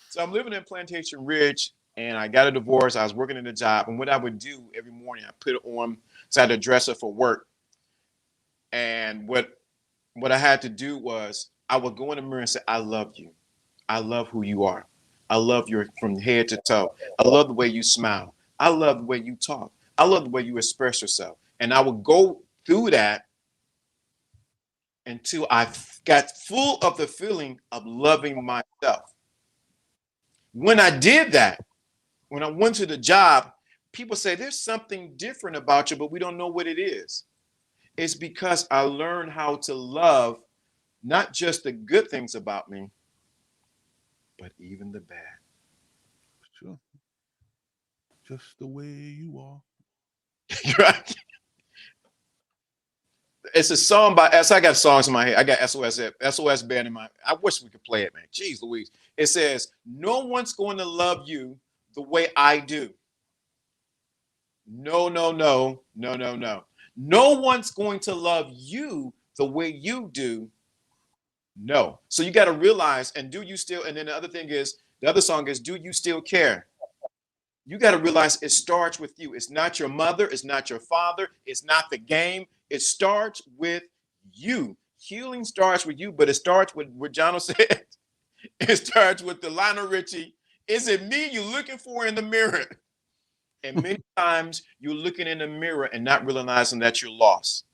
So I'm living in Plantation Ridge, and I got a divorce. I was working in a job, and what I would do every morning, I put it on, so I had to dress up for work. And what I had to do was I would go in the mirror and say, "I love you. I love who you are. I love your from head to toe. I love the way you smile. I love the way you talk. I love the way you express yourself." And I would go through that until I got full of the feeling of loving myself. When I did that, when I went to the job, people say there's something different about you, but we don't know what it is. It's because I learned how to love not just the good things about me, but even the bad. Sure. Just the way you are. Right? It's a song by so I got songs in my head. I got SOS band in my. I wish we could play it, man. Jeez Louise. It says, "No one's going to love you the way I do. No, no, no, no, no, no. No one's going to love you the way you do. No." So you got to realize, and do you still, and then the other thing is, the other song is, "Do you still care?" You got to realize it starts with you. It's not your mother. It's not your father. It's not the game. It starts with you. Healing starts with you, but it starts with what Jono said. It starts with the Lionel Richie. Is it me you're looking for in the mirror? And many times you're looking in the mirror and not realizing that you're lost.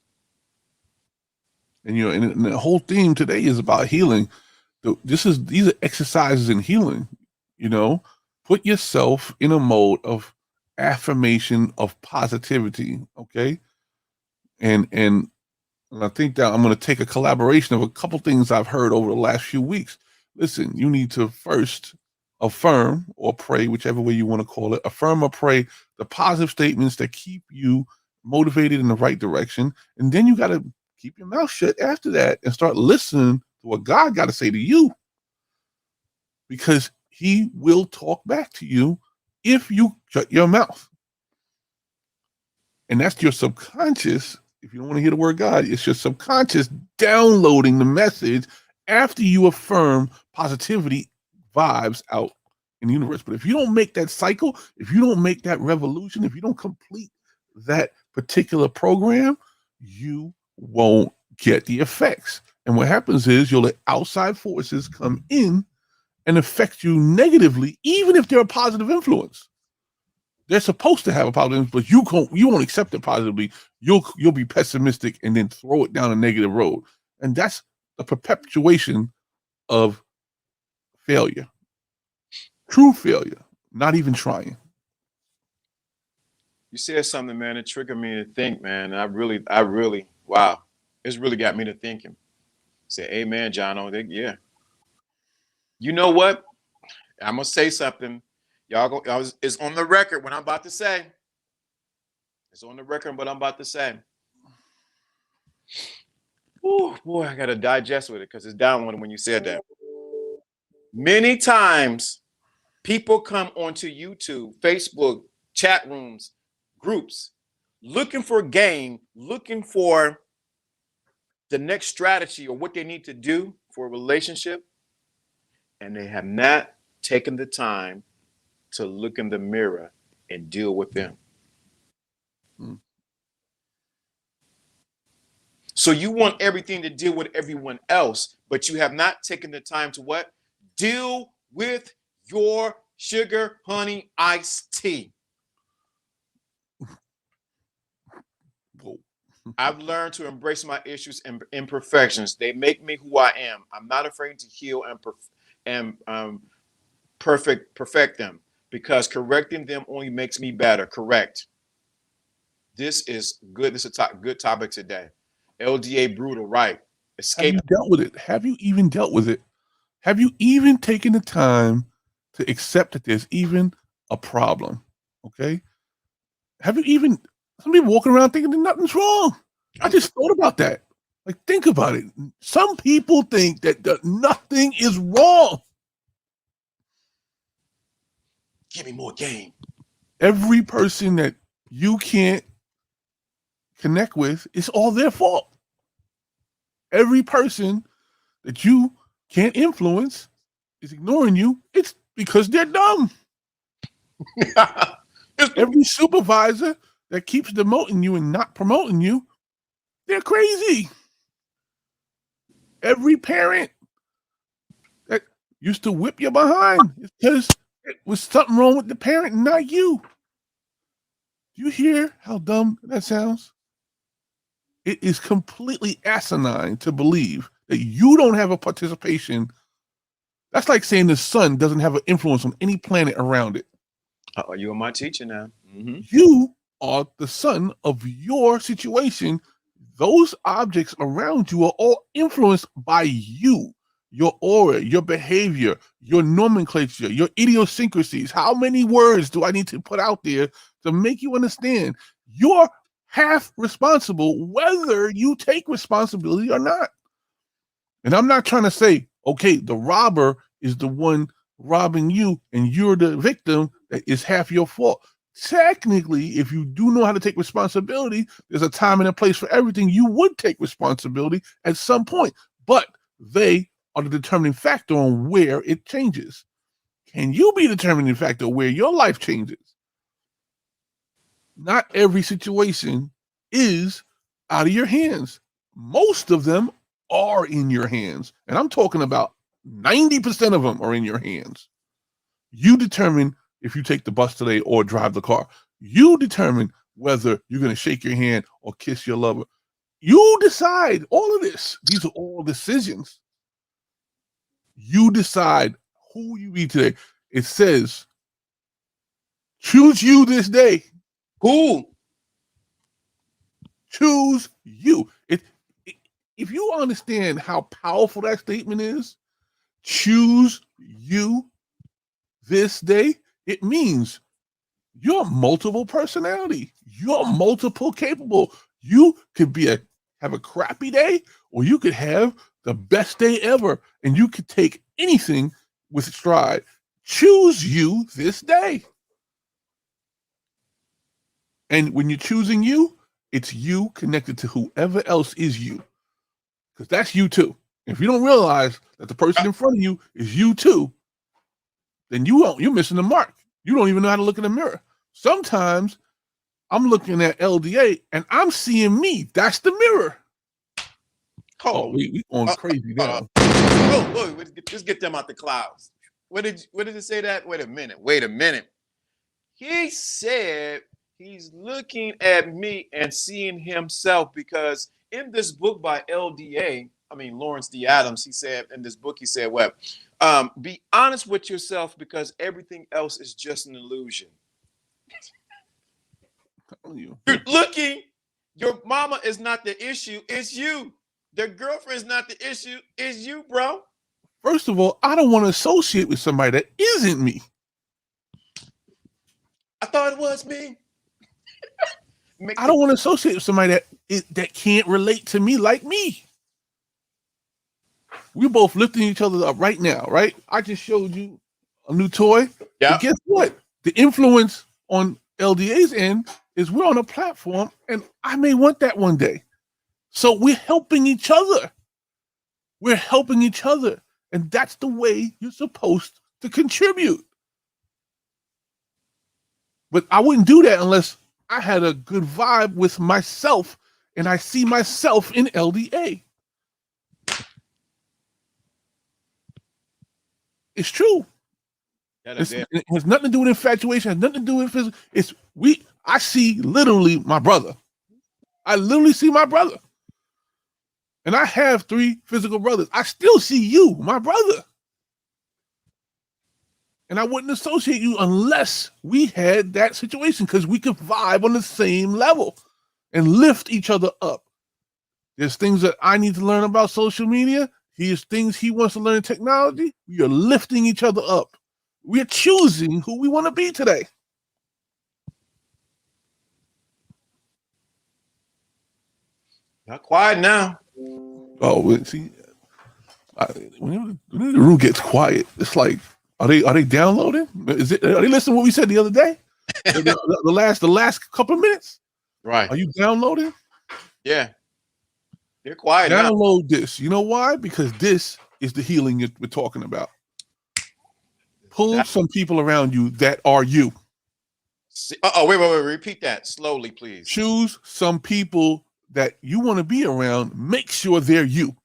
And and the whole theme today is about healing. These are exercises in healing. Put yourself in a mode of affirmation of positivity. Okay. And I think that I'm going to take a collaboration of a couple things I've heard over the last few weeks. Listen, you need to first affirm or pray, whichever way you want to call it, affirm or pray the positive statements that keep you motivated in the right direction. And then you got to keep your mouth shut after that and start listening to what God got to say to you, because he will talk back to you if you shut your mouth. And that's your subconscious. If you don't want to hear the word God, it's your subconscious downloading the message after you affirm positivity vibes out in the universe. But if you don't make that cycle, if you don't make that revolution, if you don't complete that particular program, you won't get the effects. And what happens is you'll let outside forces come in and affect you negatively, even if they're a positive influence. They're supposed to have a positive influence, but you won't accept it positively. You'll be pessimistic and then throw it down a negative road. And that's a perpetuation of failure. True failure, not even trying. You said something, man, it triggered me to think, man. I really, wow. It's really got me to thinking. Say, amen, John. Yeah. You know what? I'm gonna say something. It's on the record what I'm about to say. It's on the record what I'm about to say. Oh boy, I gotta digest with it because it's downloading when you said that. Many times people come onto YouTube, Facebook, chat rooms, groups, looking for game, looking for the next strategy or what they need to do for a relationship, and they have not taken the time to look in the mirror and deal with them. So you want everything to deal with everyone else, but you have not taken the time to what? Deal with your sugar, honey, iced tea. I've learned to embrace my issues and imperfections. They make me who I am. I'm not afraid to heal and perfect them, because correcting them only makes me better. Correct. This is good. This is a good topic today. LDA brutal, right? Escape. Have you dealt with it? Have you even dealt with it? Have you even taken the time to accept that there's even a problem? Okay. Have you even some people walking around thinking that nothing's wrong? I just thought about that. Like, think about it. Some people think that nothing is wrong. Give me more game. Every person that you can't connect with, it's all their fault. Every person that you can't influence is ignoring you. It's because they're dumb. Every supervisor that keeps demoting you and not promoting you, they're crazy. Every parent that used to whip you behind, it's because it was something wrong with the parent and not you. Do you hear how dumb that sounds? It is completely asinine to believe that you don't have a participation. That's like saying the sun doesn't have an influence on any planet around it. You are my teacher now. Mm-hmm. You are the sun of your situation. Those objects around you are all influenced by you, your aura, your behavior, your nomenclature, your idiosyncrasies. How many words do I need to put out there to make you understand you're half responsible, whether you take responsibility or not? And I'm not trying to say, okay, the robber is the one robbing you and you're the victim, that is half your fault. Technically, if you do know how to take responsibility, there's a time and a place for everything. You would take responsibility at some point, but they are the determining factor on where it changes. Can you be the determining factor where your life changes? Not every situation is out of your hands. Most of them are in your hands. And I'm talking about 90% of them are in your hands. You determine if you take the bus today or drive the car. You determine whether you're going to shake your hand or kiss your lover. You decide all of this. These are all decisions. You decide who you be today. It says, choose you this day. Who? Choose you. If you understand how powerful that statement is, choose you this day, it means you're multiple personality. You're multiple capable. You could have a crappy day, or you could have the best day ever, and you could take anything with stride. Choose you this day. And when you're choosing you, it's you connected to whoever else is you. Because that's you too. If you don't realize that the person in front of you is you too, then you're missing the mark. You don't even know how to look in the mirror. Sometimes I'm looking at LDA and I'm seeing me. That's the mirror. Oh, we going crazy now. Let's get them out the clouds. What did it say that? Wait a minute. He said he's looking at me and seeing himself, because in this book by Lawrence D. Adams, he said in this book, he said, be honest with yourself, because everything else is just an illusion. You're looking, your mama is not the issue, it's you. The girlfriend is not the issue, it's you, bro. First of all, I don't want to associate with somebody that isn't me. I thought it was me. I don't want to associate with somebody that can't relate to me like me. We're both lifting each other up right now, right? I just showed you a new toy. Yeah. Guess what? The influence on LDA's end is we're on a platform, and I may want that one day. So we're helping each other. We're helping each other. And that's the way you're supposed to contribute. But I wouldn't do that unless I had a good vibe with myself and I see myself in LDA. It's true. It has nothing to do with infatuation. It has nothing to do with physical. I see literally my brother. I literally see my brother. And I have 3 physical brothers. I still see you, my brother. And I wouldn't associate you unless we had that situation, because we could vibe on the same level and lift each other up. There's things that I need to learn about social media. There's things he wants to learn in technology. We are lifting each other up. We're choosing who we want to be today. Not quiet now. Oh, see, when the room gets quiet, it's like, are they downloading? Are they listening to what we said the other day? The last couple of minutes? Right. Are you downloading? Yeah. They're quiet now. Download this. You know why? Because this is the healing we're talking about. Pull some people around you that are you. Wait. Repeat that slowly, please. Choose some people that you want to be around. Make sure they're you.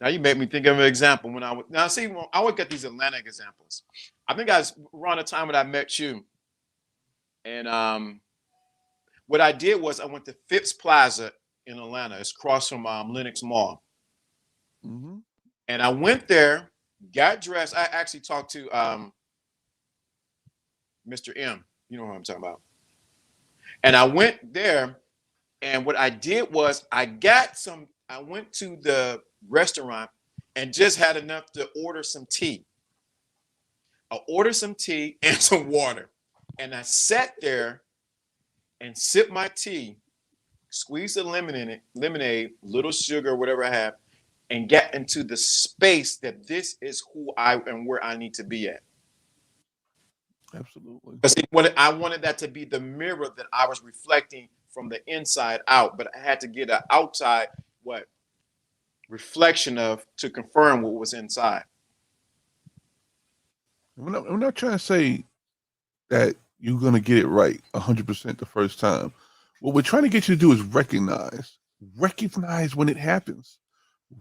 Now you make me think of an example when I would get these Atlanta examples. I think I was around the time when I met you, and what I did was I went to Phipps Plaza in Atlanta. It's across from Lenox Mall, Mm-hmm. and I went there, got dressed. I actually talked to Mr. M. You know who I'm talking about. And I went there, and what I did was I went to the restaurant and just had enough to order some tea. I ordered some tea and some water. And I sat there and sipped my tea, squeezed the lemonade, little sugar, whatever I have, and get into the space that this is who I am, where I need to be at. Absolutely. Because I wanted that to be the mirror that I was reflecting from the inside out, but I had to get an outside reflection of to confirm what was inside. We're not trying to say that you're going to get it right 100% the first time. What we're trying to get you to do is recognize when it happens,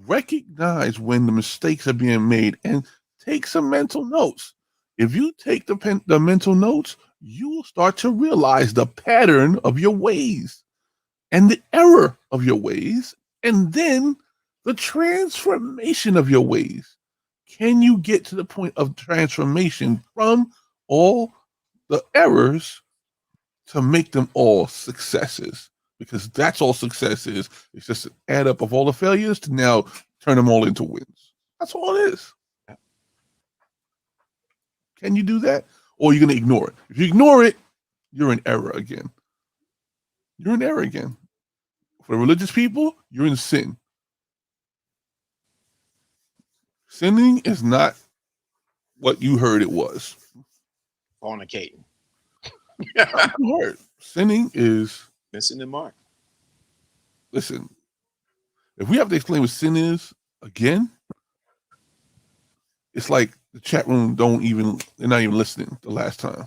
recognize when the mistakes are being made, and take some mental notes. If you take the mental notes, you will start to realize the pattern of your ways and the error of your ways, and then the transformation of your ways. Can you get to the point of transformation from all the errors to make them all successes? Because that's all success is. It's just an add up of all the failures to now turn them all into wins. That's all it is. Can you do that? Or are you going to ignore it? If you ignore it, you're in error again. You're in error again. For religious people, you're in sin. Sinning is not what you heard it was. Fornicating. Sinning is missing the mark. Listen, if we have to explain what sin is again, it's like the chat room they're not even listening the last time.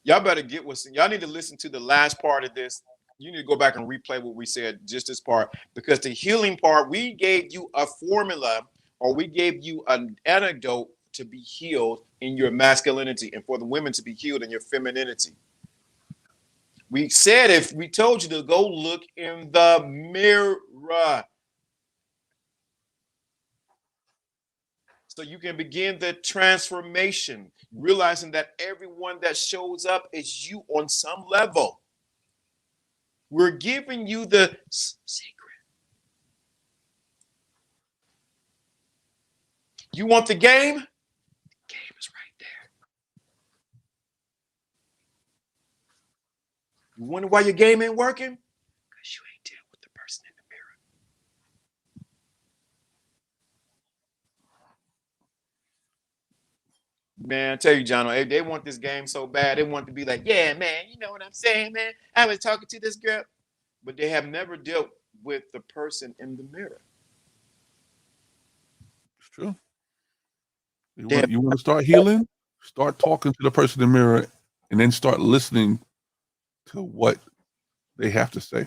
Y'all better get y'all need to listen to the last part of this. You need to go back and replay what we said, just this part, because the healing part, we gave you a formula, or we gave you an antidote to be healed in your masculinity, and for the women to be healed in your femininity. We said, if we told you to go look in the mirror so you can begin the transformation, realizing that everyone that shows up is you on some level. We're giving you the secret. You want the game? The game is right there. You wonder why your game ain't working? Because you ain't dealing with the person in the mirror. Man, I tell you, John, they want this game so bad. They want to be like, yeah, man, you know what I'm saying, man? I was talking to this girl. But they have never dealt with the person in the mirror. It's true. You want to start healing? Start talking to the person in the mirror, and then start listening to what they have to say.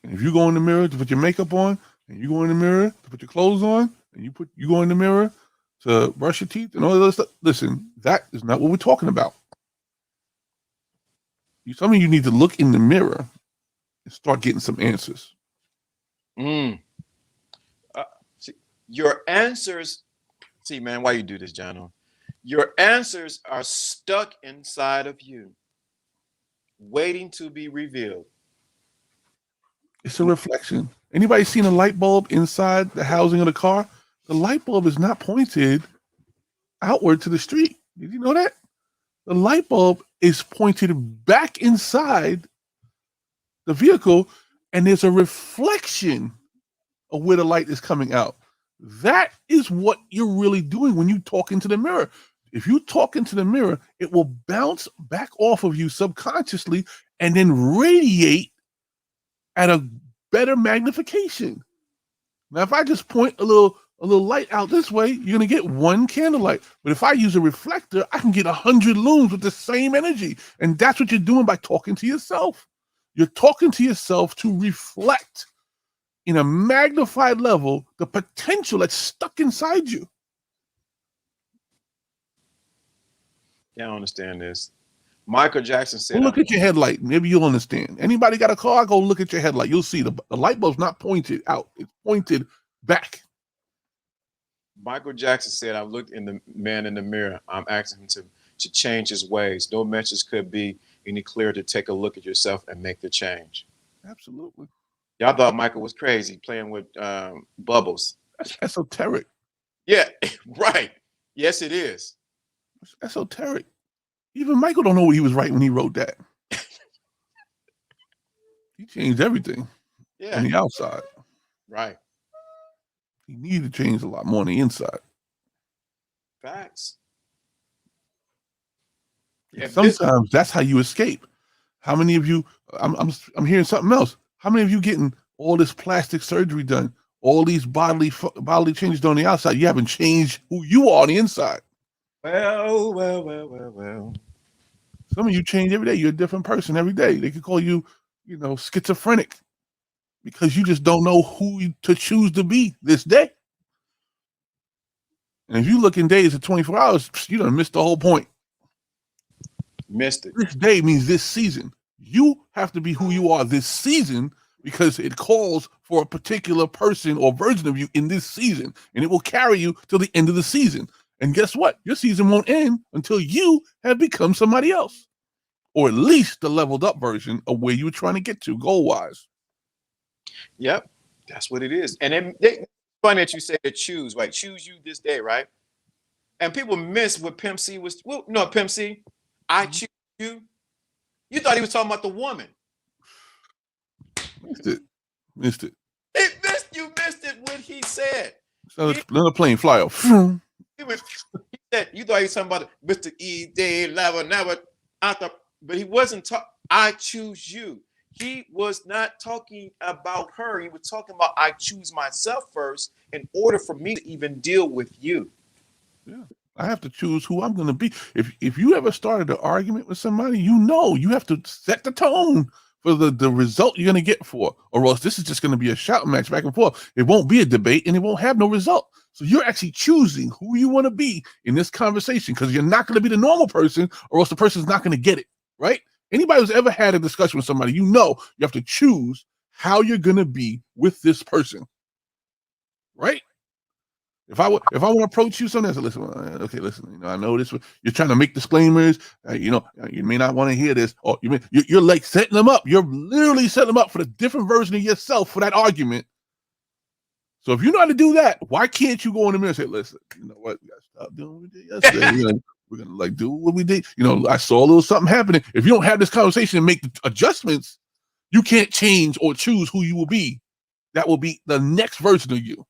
And if you go in the mirror to put your makeup on, and you go in the mirror to put your clothes on, and you go in the mirror to brush your teeth and all that stuff, listen, that is not what we're talking about. Some of you need to look in the mirror and start getting some answers. See, your answers, man, why you do this, John? Your answers are stuck inside of you, waiting to be revealed. It's a reflection. Anybody seen a light bulb inside the housing of the car? The light bulb is not pointed outward to the street. Did you know that? The light bulb is pointed back inside the vehicle, and there's a reflection of where the light is coming out. That is what you're really doing when you talk into the mirror. If you talk into the mirror, it will bounce back off of you subconsciously and then radiate at a better magnification. Now, if I just point a little light out this way, you're gonna get one candlelight. But if I use a reflector, I can get 100 looms with the same energy. And that's what you're doing by talking to yourself. You're talking to yourself to reflect in a magnified level the potential that's stuck inside you. Yeah, I don't understand this. Michael Jackson said, Go look at your headlight. Maybe you'll understand. Anybody got a car? Go look at your headlight. You'll see the light bulb's not pointed out. It's pointed back. Michael Jackson said, I looked in the man in the mirror. I'm asking him to change his ways. No message could be any clearer to take a look at yourself and make the change. Absolutely. Y'all thought Michael was crazy playing with bubbles. That's esoteric. Yeah, right. Yes, it is. It's esoteric. Even Michael don't know what he was writing when he wrote that. He changed everything on the outside. Right. He needed to change a lot more on the inside. Facts. Yeah, sometimes that's how you escape. How many of you? I'm hearing something else. How many of you getting all this plastic surgery done, all these bodily changes done on the outside? You haven't changed who you are on the inside. Well. Some of you change every day. You're a different person every day. They could call you, schizophrenic, because you just don't know who to choose to be this day. And if you look in days of 24 hours, you done missed the whole point. Missed it. This day means this season. You have to be who you are this season, because it calls for a particular person or version of you in this season, and it will carry you till the end of the season. And guess what? Your season won't end until you have become somebody else, or at least the leveled up version of where you were trying to get to goal-wise. Yep, that's what it is. And it's funny that you say to choose, right? Choose you this day, right? And people miss what Pimp C was. Well, no, Pimp C, I choose you. You thought he was talking about the woman. Missed it. You missed it when he said. So let a plane fly off. He said, you thought he was talking about Mr. E. Day, Lava, never. But he wasn't talking. I choose you. He was not talking about her. He was talking about I choose myself first in order for me to even deal with you. Yeah. I have to choose who I'm going to be. If you ever started an argument with somebody, you have to set the tone for the result you're going to get for, or else this is just going to be a shout match back and forth. It won't be a debate, and it won't have no result. So you're actually choosing who you want to be in this conversation, because you're not going to be the normal person, or else the person's not going to get it, right? Anybody who's ever had a discussion with somebody, you have to choose how you're going to be with this person, right? If I want to approach you, something, I say, listen, I know this. You're trying to make disclaimers. You may not want to hear this, or you're like setting them up. You're literally setting them up for the different version of yourself for that argument. So if you know how to do that, why can't you go in the mirror and say, listen, you know what? We got to stop doing what we did yesterday. We're going to do what we did. I saw a little something happening. If you don't have this conversation and make the adjustments, you can't change or choose who you will be. That will be the next version of you.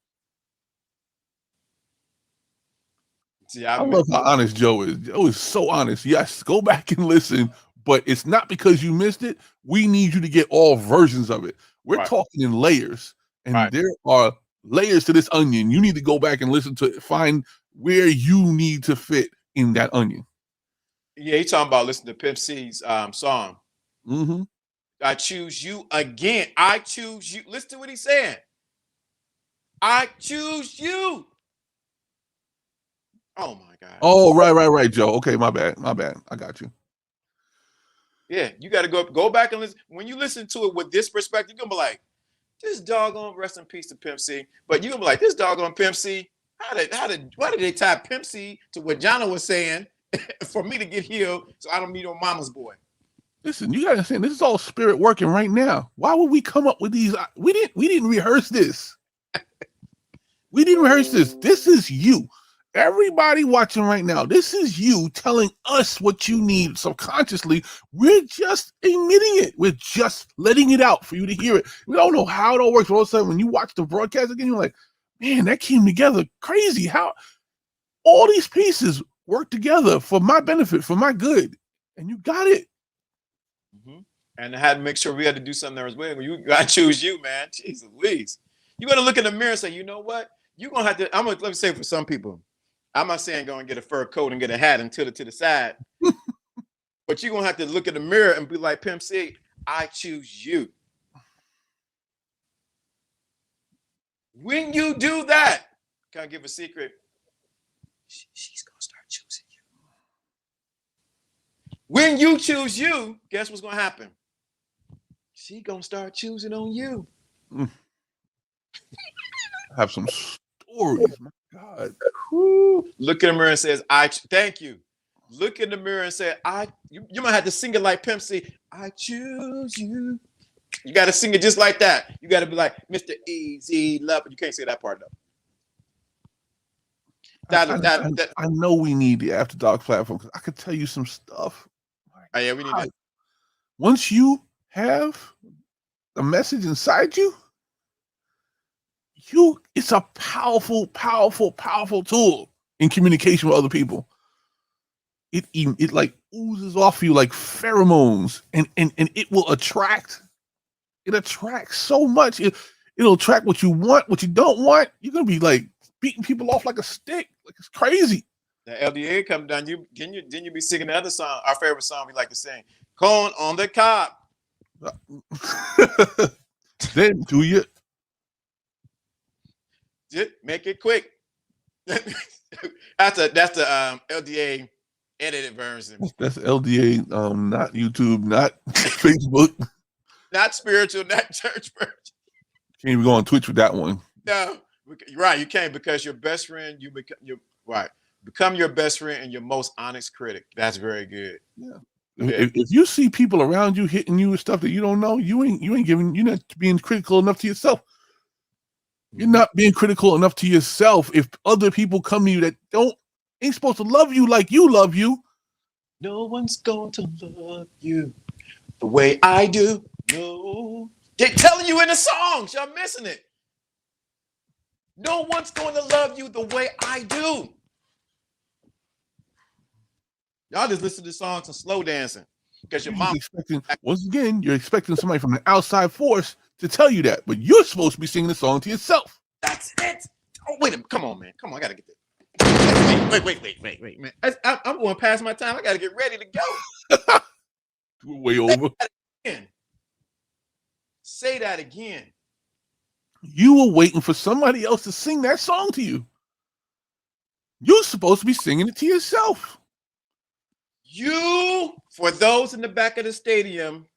See, I love how honest Joe is. Joe is so honest. Yes, go back and listen, but it's not because you missed it. We need you to get all versions of it. We're talking in layers, and there are layers to this onion. You need to go back and listen to it, find where you need to fit in that onion. Yeah, he's talking about listening to Pimp C's song. Mm-hmm. I choose you again. I choose you. Listen to what he's saying. I choose you. Oh my God. Oh, right, Joe. Okay, my bad. I got you. Yeah, you got to go back and listen. When you listen to it with this perspective, you're gonna be like, this doggone, rest in peace to Pimp C. But you're gonna be like, this doggone Pimp C. Why did they tie Pimp C to what Jana was saying for me to get healed so I don't need no mama's boy? Listen, you gotta understand, this is all spirit working right now. Why would we come up with these? We didn't rehearse this. We didn't rehearse this. This is you. everybody watching right now, this is you telling us what you need subconsciously. We're just admitting it. We're just letting it out for you to hear it. We don't know how it all works. But all of a sudden, when you watch the broadcast again, you're like, man, that came together crazy. How all these pieces work together for my benefit, for my good. And you got it. Mm-hmm. And I had to make sure we had to do something there as well. You got to choose you, man. Jesus Louise. You got to look in the mirror and say, you know what? You're going to have to, let me say for some people, I'm not saying go and get a fur coat and get a hat and tilt it to the side. But you're going to have to look in the mirror and be like, Pimp C, I choose you. When you do that, can I give a secret? She's going to start choosing you. When you choose you, guess what's going to happen? She going to start choosing on you. I have some stories. My God. Woo. Look in the mirror and says, thank you. Look in the mirror and say, you might have to sing it like Pimp C. I choose you. You got to sing it just like that. You got to be like, Mr. Easy Love. You can't say that part though. I know we need the After Dark platform because I could tell you some stuff. Oh, yeah, we need that. Once you have a message inside you, it's a powerful, powerful, powerful tool in communication with other people. It like oozes off you like pheromones, and it will attract. It attracts so much. It'll attract what you want, what you don't want. You're gonna be like beating people off like a stick, like it's crazy. The LDA come down. Didn't you be singing the other song? Our favorite song we like to sing, "Corn on the cob." Then do you? Just make it quick. That's the LDA edited version. That's LDA, not YouTube, not Facebook, not spiritual, not church version. Can't even go on Twitch with that one. No, right. You can't, because your best friend, become your best friend and your most honest critic. That's very good. Yeah. If you see people around you hitting you with stuff that you don't know, you're not being critical enough to yourself. You're not being critical enough to yourself. If other people come to you that ain't supposed to love you like you love you, no one's going to love you the way I do. No, they're telling you in the songs. Y'all missing it. No one's going to love you the way I do. Y'all just listen to songs and slow dancing because your mom. You're expecting somebody from the outside force to tell you that, but you're supposed to be singing the song to yourself. That's it. Oh, wait a minute. Come on, man. Come on. I got to get this. Wait, man. I'm going past my time. I got to get ready to go. We're way over. Say that again. You were waiting for somebody else to sing that song to you. You're supposed to be singing it to yourself. For those in the back of the stadium,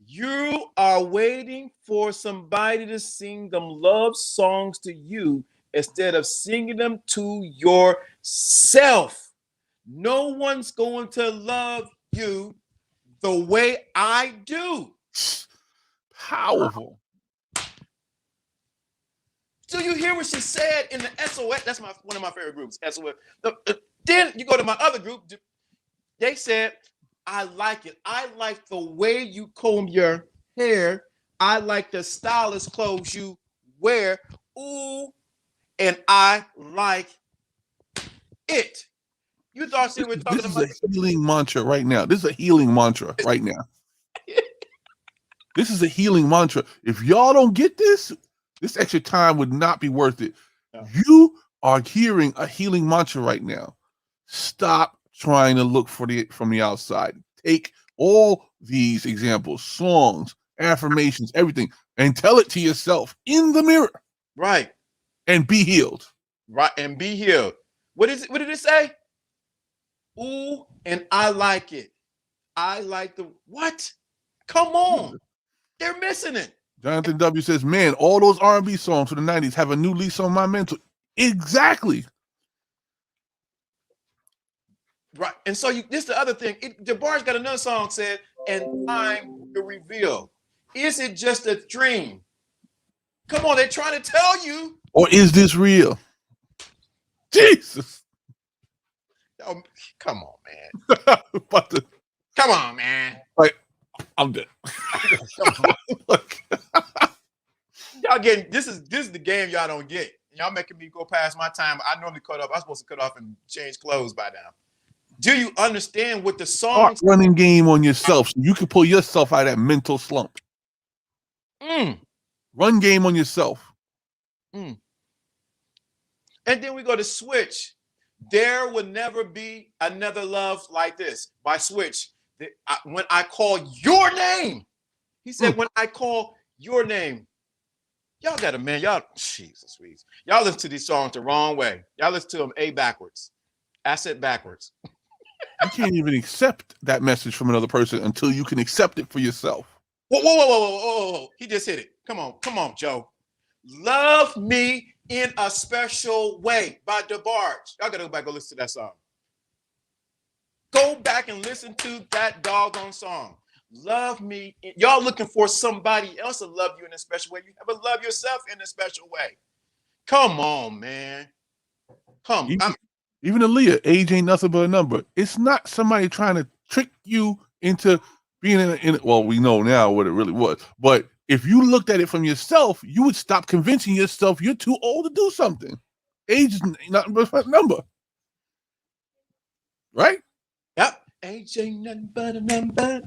you are waiting for somebody to sing them love songs to you instead of singing them to yourself. No one's going to love you the way I do. Powerful. So you hear what she said in the SOS? That's one of my favorite groups, SOS. Then you go to my other group. They said, I like it. I like the way you comb your hair. I like the stylish clothes you wear. Ooh, and I like it. You thought we were talking about a healing mantra right now. This is a healing mantra right now. This is a healing mantra. If y'all don't get this extra time would not be worth it. No. You are hearing a healing mantra right now. Stop trying to look for it from the outside. Take all these examples, songs, affirmations, everything, and tell it to yourself in the mirror. Right. And be healed. Right. And be healed. What did it say? Ooh, and I like it. I like the what? Come on. They're missing it. Jonathan W. says, man, all those R&B songs from the 90s have a new lease on my mental. Exactly. Right. And so this is the other thing. DeBarge got another song said, and time will reveal. Is it just a dream? Come on, they're trying to tell you. Or is this real? Jesus. Oh, come on, man. But Come on, man. like, I'm dead. Come on. Look, Y'all getting this is the game y'all don't get. Y'all making me go past my time. I normally cut off. I'm supposed to cut off and change clothes by now. Do you understand what the start songs? running game on yourself so you can pull yourself out of that mental slump. Run game on yourself. And then we go to Switch. There will never be another love like this by Switch. When I call your name, he said, when I call your name. Y'all got a man. Y'all, Jesus, y'all listen to these songs the wrong way. Y'all listen to them A backwards, asset backwards. You can't even accept that message from another person until you can accept it for yourself. Whoa. He just hit it. Come on, Joe. Love Me in a Special Way by DeBarge. Y'all gotta go back and listen to that song. Go back and listen to that doggone song. Love me. Y'all looking for somebody else to love you in a special way. You have to love yourself in a special way. Come on, man. Even Aaliyah, age ain't nothing but a number. It's not somebody trying to trick you into being in well, we know now what it really was. But if you looked at it from yourself, you would stop convincing yourself you're too old to do something. Age is nothing but a number. Right? Yep. Age ain't nothing but a number.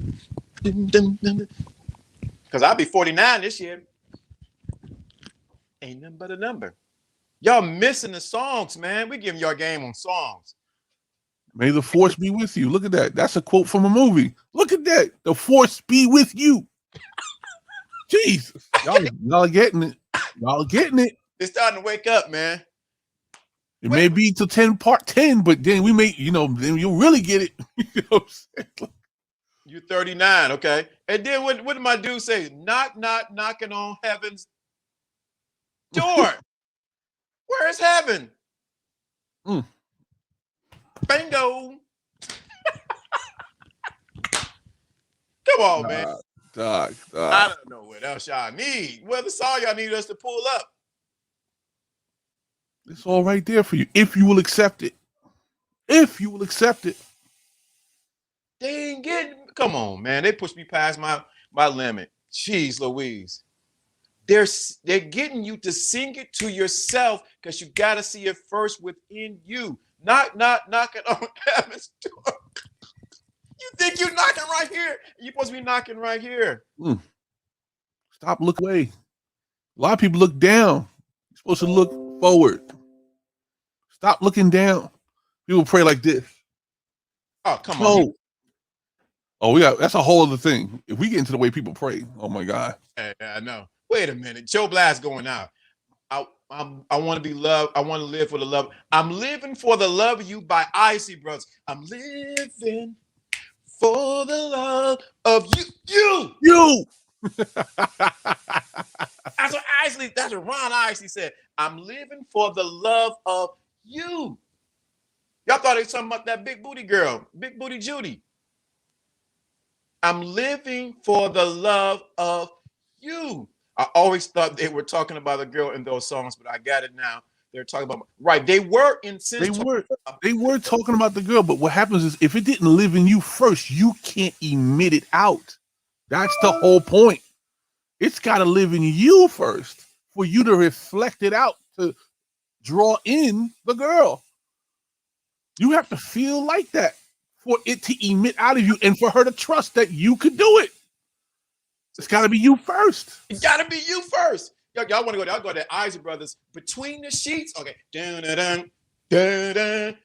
Because I'll be 49 this year. Ain't nothing but a number. Y'all missing the songs, man. We giving y'all a game on songs. May the force be with you. Look at that. That's a quote from a movie. Look at that. The force be with you. Jesus. Y'all getting it. Y'all getting it. It's starting to wake up, man. It may be to part 10, but then we may, then you'll really get it. You know what I'm saying? You're 39, okay? And then what did my dude say? Knock, knocking on heaven's door. Where is heaven? Bingo. Come on, man. Dog. I don't know what else y'all need. What the song y'all need us to pull up? It's all right there for you, if you will accept it. If you will accept it. They ain't getting. Come on, man. They pushed me past my limit. Jeez Louise. They're getting you to sing it to yourself because you got to see it first within you. Not knocking on heaven's door. You think you're knocking right here? You're supposed to be knocking right here. Stop looking away. A lot of people look down. You're supposed to look forward. Stop looking down. People pray like this. Oh, come on. Oh, that's a whole other thing. If we get into the way people pray, oh my God. Hey, I know. Wait a minute. Joe Blast going out. I want to be loved. I want to live for the love. I'm living for the love of you by Isley Brothers. I'm living for the love of you. You. That's what Ron Isley said. I'm living for the love of you. Y'all thought it was something about that big booty girl, Big Booty Judy. I'm living for the love of you. I always thought they were talking about a girl in those songs, but I got it now. They're talking about right. They were in sense. They were talking about the girl, but what happens is if it didn't live in you first, you can't emit it out. That's the whole point. It's got to live in you first for you to reflect it out to draw in the girl. You have to feel like that for it to emit out of you and for her to trust that you could do it. It's got to be you first. It got to be you first. Y'all want to go? Y'all go to Isley Brothers. Between the Sheets. Okay. Dun, dun, dun, dun, dun.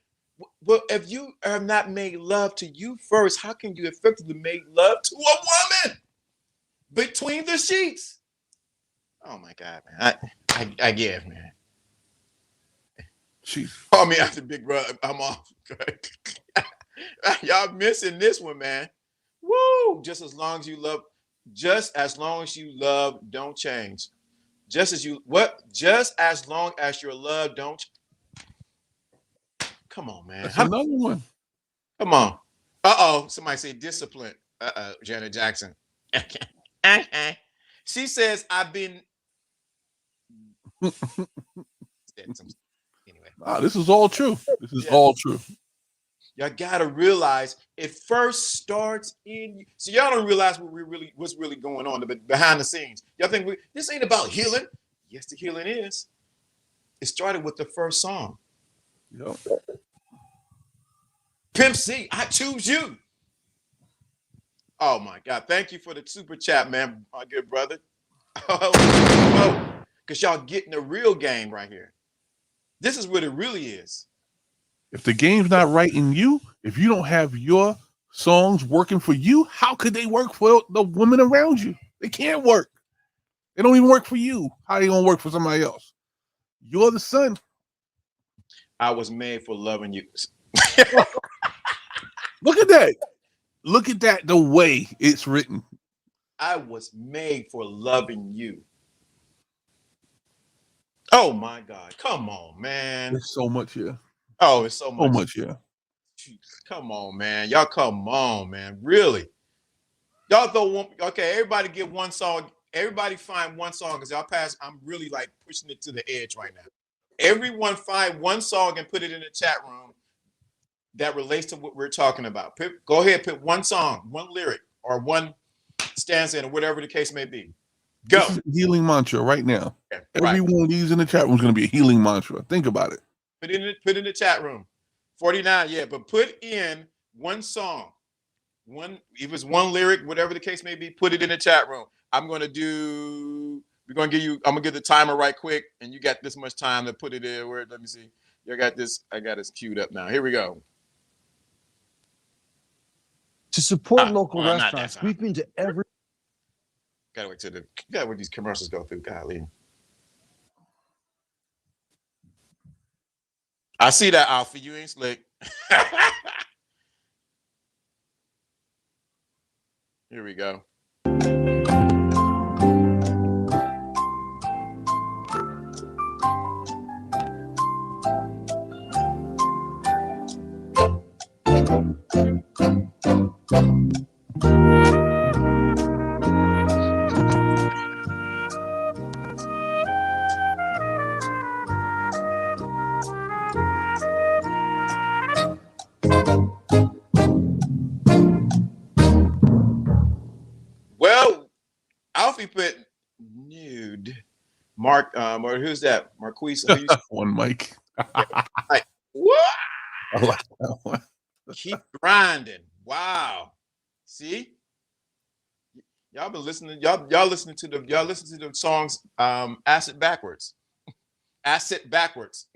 Well, if you have not made love to you first, how can you effectively make love to a woman? Between the Sheets. Oh my God, man. I give, man. Jeez. Call me after Big Brother. I'm off. Y'all missing this one, man. Woo! Just as long as you love, don't change. Just as long as your love don't. Come on, man. That's another one. Come on. Somebody say discipline. Janet Jackson. She says, I've been. Anyway. Wow, this is all true. This is all true. Y'all gotta realize it first starts in you. So y'all don't realize what's really going on behind the scenes. Y'all think this ain't about healing. Yes, the healing is. It started with the first song. Yep. Pimp C, I choose you. Oh my God. Thank you for the super chat, man, my good brother. Oh, because y'all getting the real game right here. This is what it really is. If the game's not right in you, if you don't have your songs working for you, how could they work for the women around you? They can't work. They don't even work for you. How are they gonna work for somebody else? You're the son. I was made for loving you. Look at that. Look at that, the way it's written. I was made for loving you. Oh my God. Come on, man. There's so much here. Oh, it's so So much. much here. Come on, man. Y'all come on, man. Really? Y'all throw one. Okay, everybody get one song. Everybody find one song because y'all pass. I'm really like pushing it to the edge right now. Everyone find one song and put it in the chat room that relates to what we're talking about. Go ahead, put one song, one lyric, or one stanza, or whatever the case may be. Go. This is a healing mantra right now. Okay, Every right. one of these in the chat room is going to be a healing mantra. Think about it. Put in the chat room. 49, yeah, but put in one song, one, if it's one lyric, whatever the case may be, put it in the chat room. I'm gonna give the timer right quick, and you got this much time to put it in. Let me see. I got this queued up now. Here we go. To support local restaurants, we've been to every. Gotta wait these commercials go through. Golly. I see that, Alfie. You ain't slick. Here we go. Well, Alfie put nude. Mark, or who's that? Marquise. One mic. Like, what? I like that one. Keep grinding. Wow. See? Y'all been listening. Y'all listening to the songs acid backwards. Acid backwards.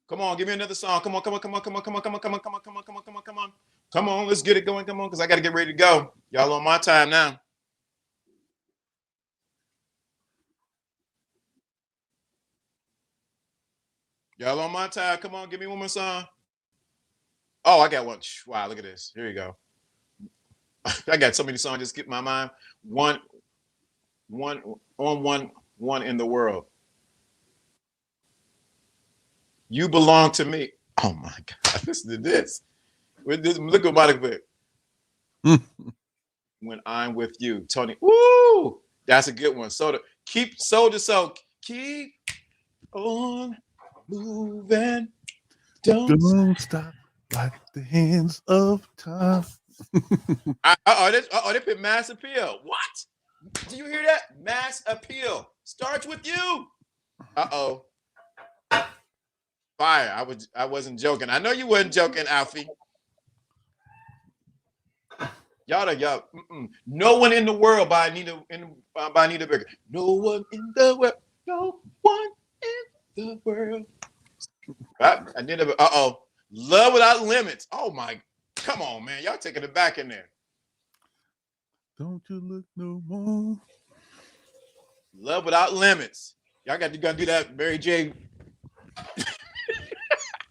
Come on, give me another song. Come on. Come on, let's get it going. Come on, because I gotta get ready to go. Y'all on my time now. Y'all on my time. Come on, give me one more song. Oh, I got one. Wow, look at this. Here you go. I got so many songs just skip my mind. One in the world. You belong to me. Oh my God, listen to this. Look at my bit. When I'm with you, Tony. Woo! That's a good one. Keep on moving. Don't stop like the hands of time. They put mass appeal. What? Do you hear that? Mass appeal starts with you. Uh-oh. Fire. I wasn't joking. I know you wasn't joking, Alfie. Y'all. No one in the world by Anita Baker. No one in the world. No one in the world. Uh-oh. Love Without Limits. Oh my. Come on, man. Y'all taking it back in there. Don't you look no more. Love Without Limits. Y'all got to do that, Mary J.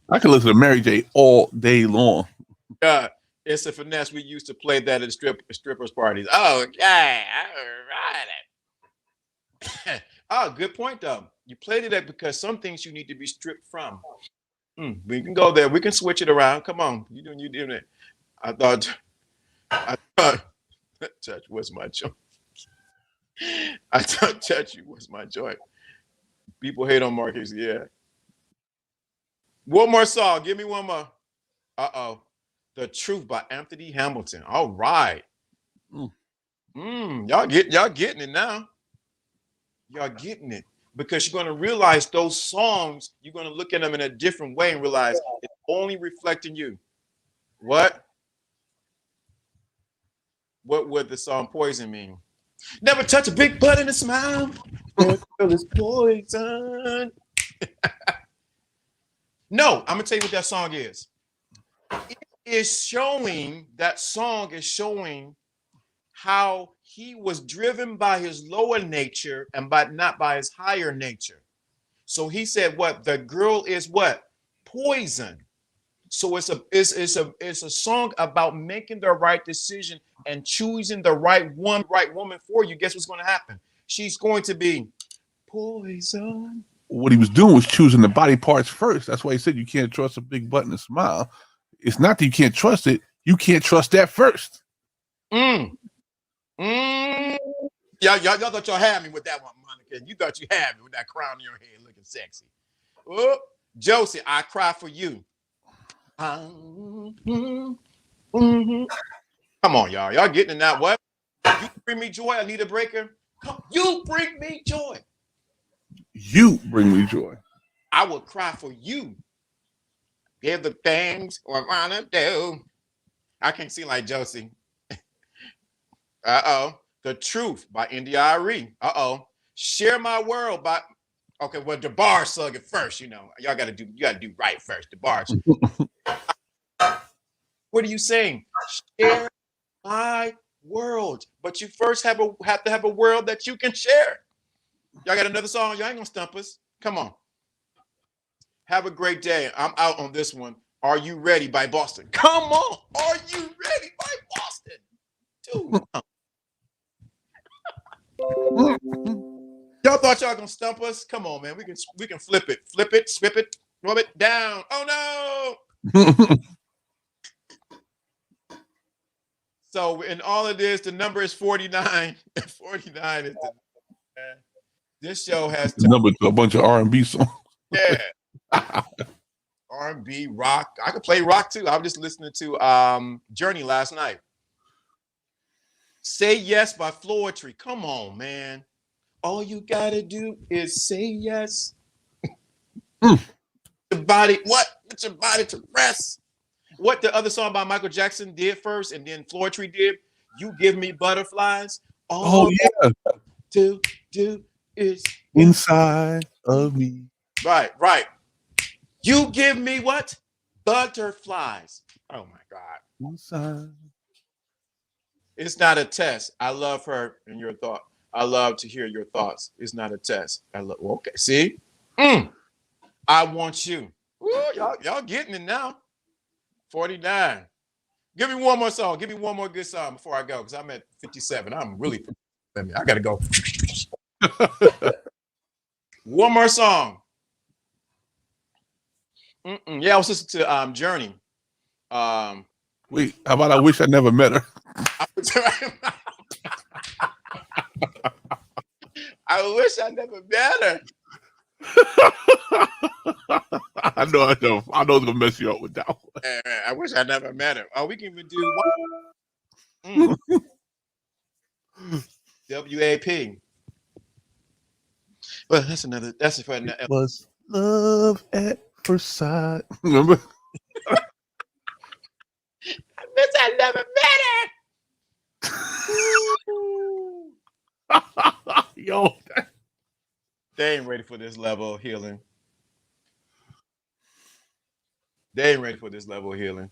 I can listen to Mary J all day long. It's a finesse. We used to play that at strippers parties. Oh, yeah. All right. Oh, good point, though. You played it because some things you need to be stripped from. We can go there. We can switch it around. Come on. You doing it. I thought touch was my joint. I thought touch you was my joint. People hate on Marcus. Yeah. One more song. Give me one more. The Truth by Anthony Hamilton. All right. Y'all getting it now. Y'all getting it. Because you're going to realize those songs, you're going to look at them in a different way and realize it's only reflecting you. What would the song Poison mean? Never touch a big butt and a smile. That girl is poison. No, I'm going to tell you what that song is. It is showing, that song is showing how he was driven by his lower nature and not by his higher nature. So he said, what? The girl is what? Poison. So it's a song about making the right decision and choosing the right woman for you. Guess what's going to happen? She's going to be poison. What he was doing was choosing the body parts first. That's why he said you can't trust a big butt and a smile. It's not that you can't trust it. You can't trust that first. Y'all thought y'all had me with that one, Monica. You thought you had me with that crown in your head looking sexy. Oh, Josie, I cry for you. Come on, y'all. Y'all getting in that what? You bring me joy. I need a breaker. You bring me joy. You bring me joy. I will cry for you. Give the things I wanna do. I can't sing like Josie. The Truth by India.Arie. Share My World by. Okay, well, the bar sung it first. You know, y'all gotta do right first. The bars. What are you saying? Share my world, but you first have to have a world that you can share. Y'all got another song? Y'all ain't gonna stump us. Come on. Have a great day. I'm out on this one. Are You Ready by Boston. Come on. Are You Ready by Boston? Dude. Y'all thought y'all gonna stump us? Come on, man. We can flip it, strip it, rub it down. Oh no. So in all of this, the number is 49. 49 is the this show has the number to a bunch of R&B songs. Yeah. R&B, rock. I could play rock too. I was just listening to Journey last night. Say Yes by Floetry. Come on, man. All you gotta do is say yes. Your body, what? Get your body to rest. What the other song by Michael Jackson did first, and then Floetry did. You Give Me Butterflies. All yeah. To do is inside of me. Right. You give me what? Butterflies. Oh my God. Inside. It's not a test. I love her and your thought. I love to hear your thoughts. It's not a test. Okay. See? I want you. Ooh, y'all getting it now. 49. Give me one more song. Give me one more good song before I go, because I'm at 57. I'm really. I gotta go. One more song. Yeah, I was listening to Journey. Wait, how about I Wish I Never Met Her? I wish I never met her. I know it's gonna mess you up with that one. I wish I never met her. Oh, we can even do one. WAP. Well, that's for another. It was love at first sight. Remember? I wish I never met her. Yo, they ain't ready for this level of healing. They ain't ready for this level of healing.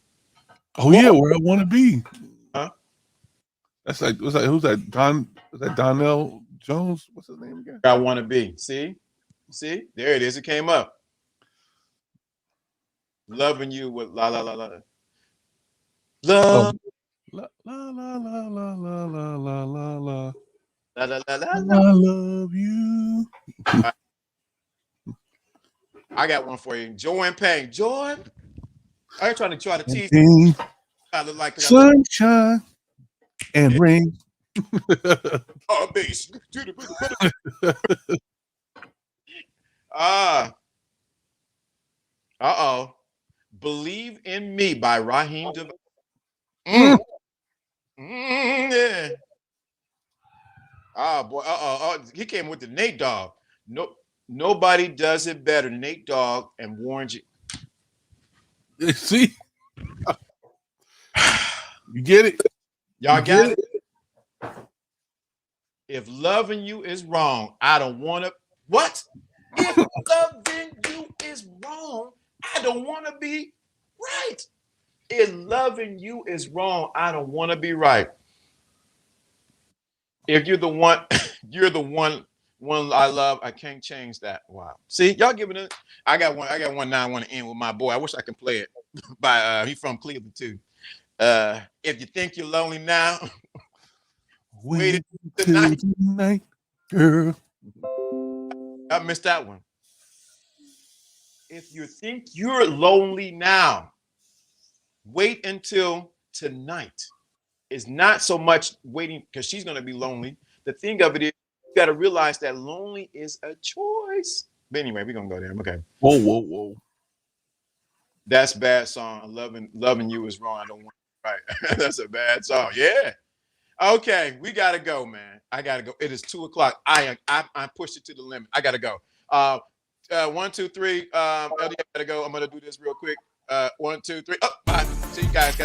Oh yeah, where I want to be. Huh? That's like, who's that? Is that Donnell Jones? What's his name again? I want to be. See, there it is. It came up. Loving you with la la la la. Love. La la la la la la la la la la. La, la, la, la, la. I love you. I got one for you. Joy and Pain. Joy. I ain't trying to tease you. I look like sunshine and rain. Oh, bass. Uh-oh. by Raheem DeVaughn. Yeah. Oh boy. He came with the Nate Dogg. Nobody does it better. Nate Dogg and Warren G. See, you get it. Y'all got it. If loving you is wrong, I don't want to. What? If loving you is wrong, I don't want to be right. If loving you is wrong, I don't want to be right. If you're the one, you're the one I love. I can't change that. Wow. See, y'all giving it. I got one now I want to end with my boy. I wish I could play it. By he's from Cleveland too. If you think you're lonely now, wait until tonight, girl. I missed that one. If you think you're lonely now, wait until tonight. It's not so much waiting because she's going to be lonely. The thing of it is, you got to realize that lonely is a choice. But anyway, we're going to go there. Okay. Whoa. That's a bad song. Loving you is wrong. I don't want it. Right. That's a bad song. Yeah. Okay. We got to go, man. I got to go. It is 2:00. I pushed it to the limit. I got to go. 1, 2, 3. LD, I got to go. I'm going to do this real quick. 1, 2, 3. Oh, bye. See you guys.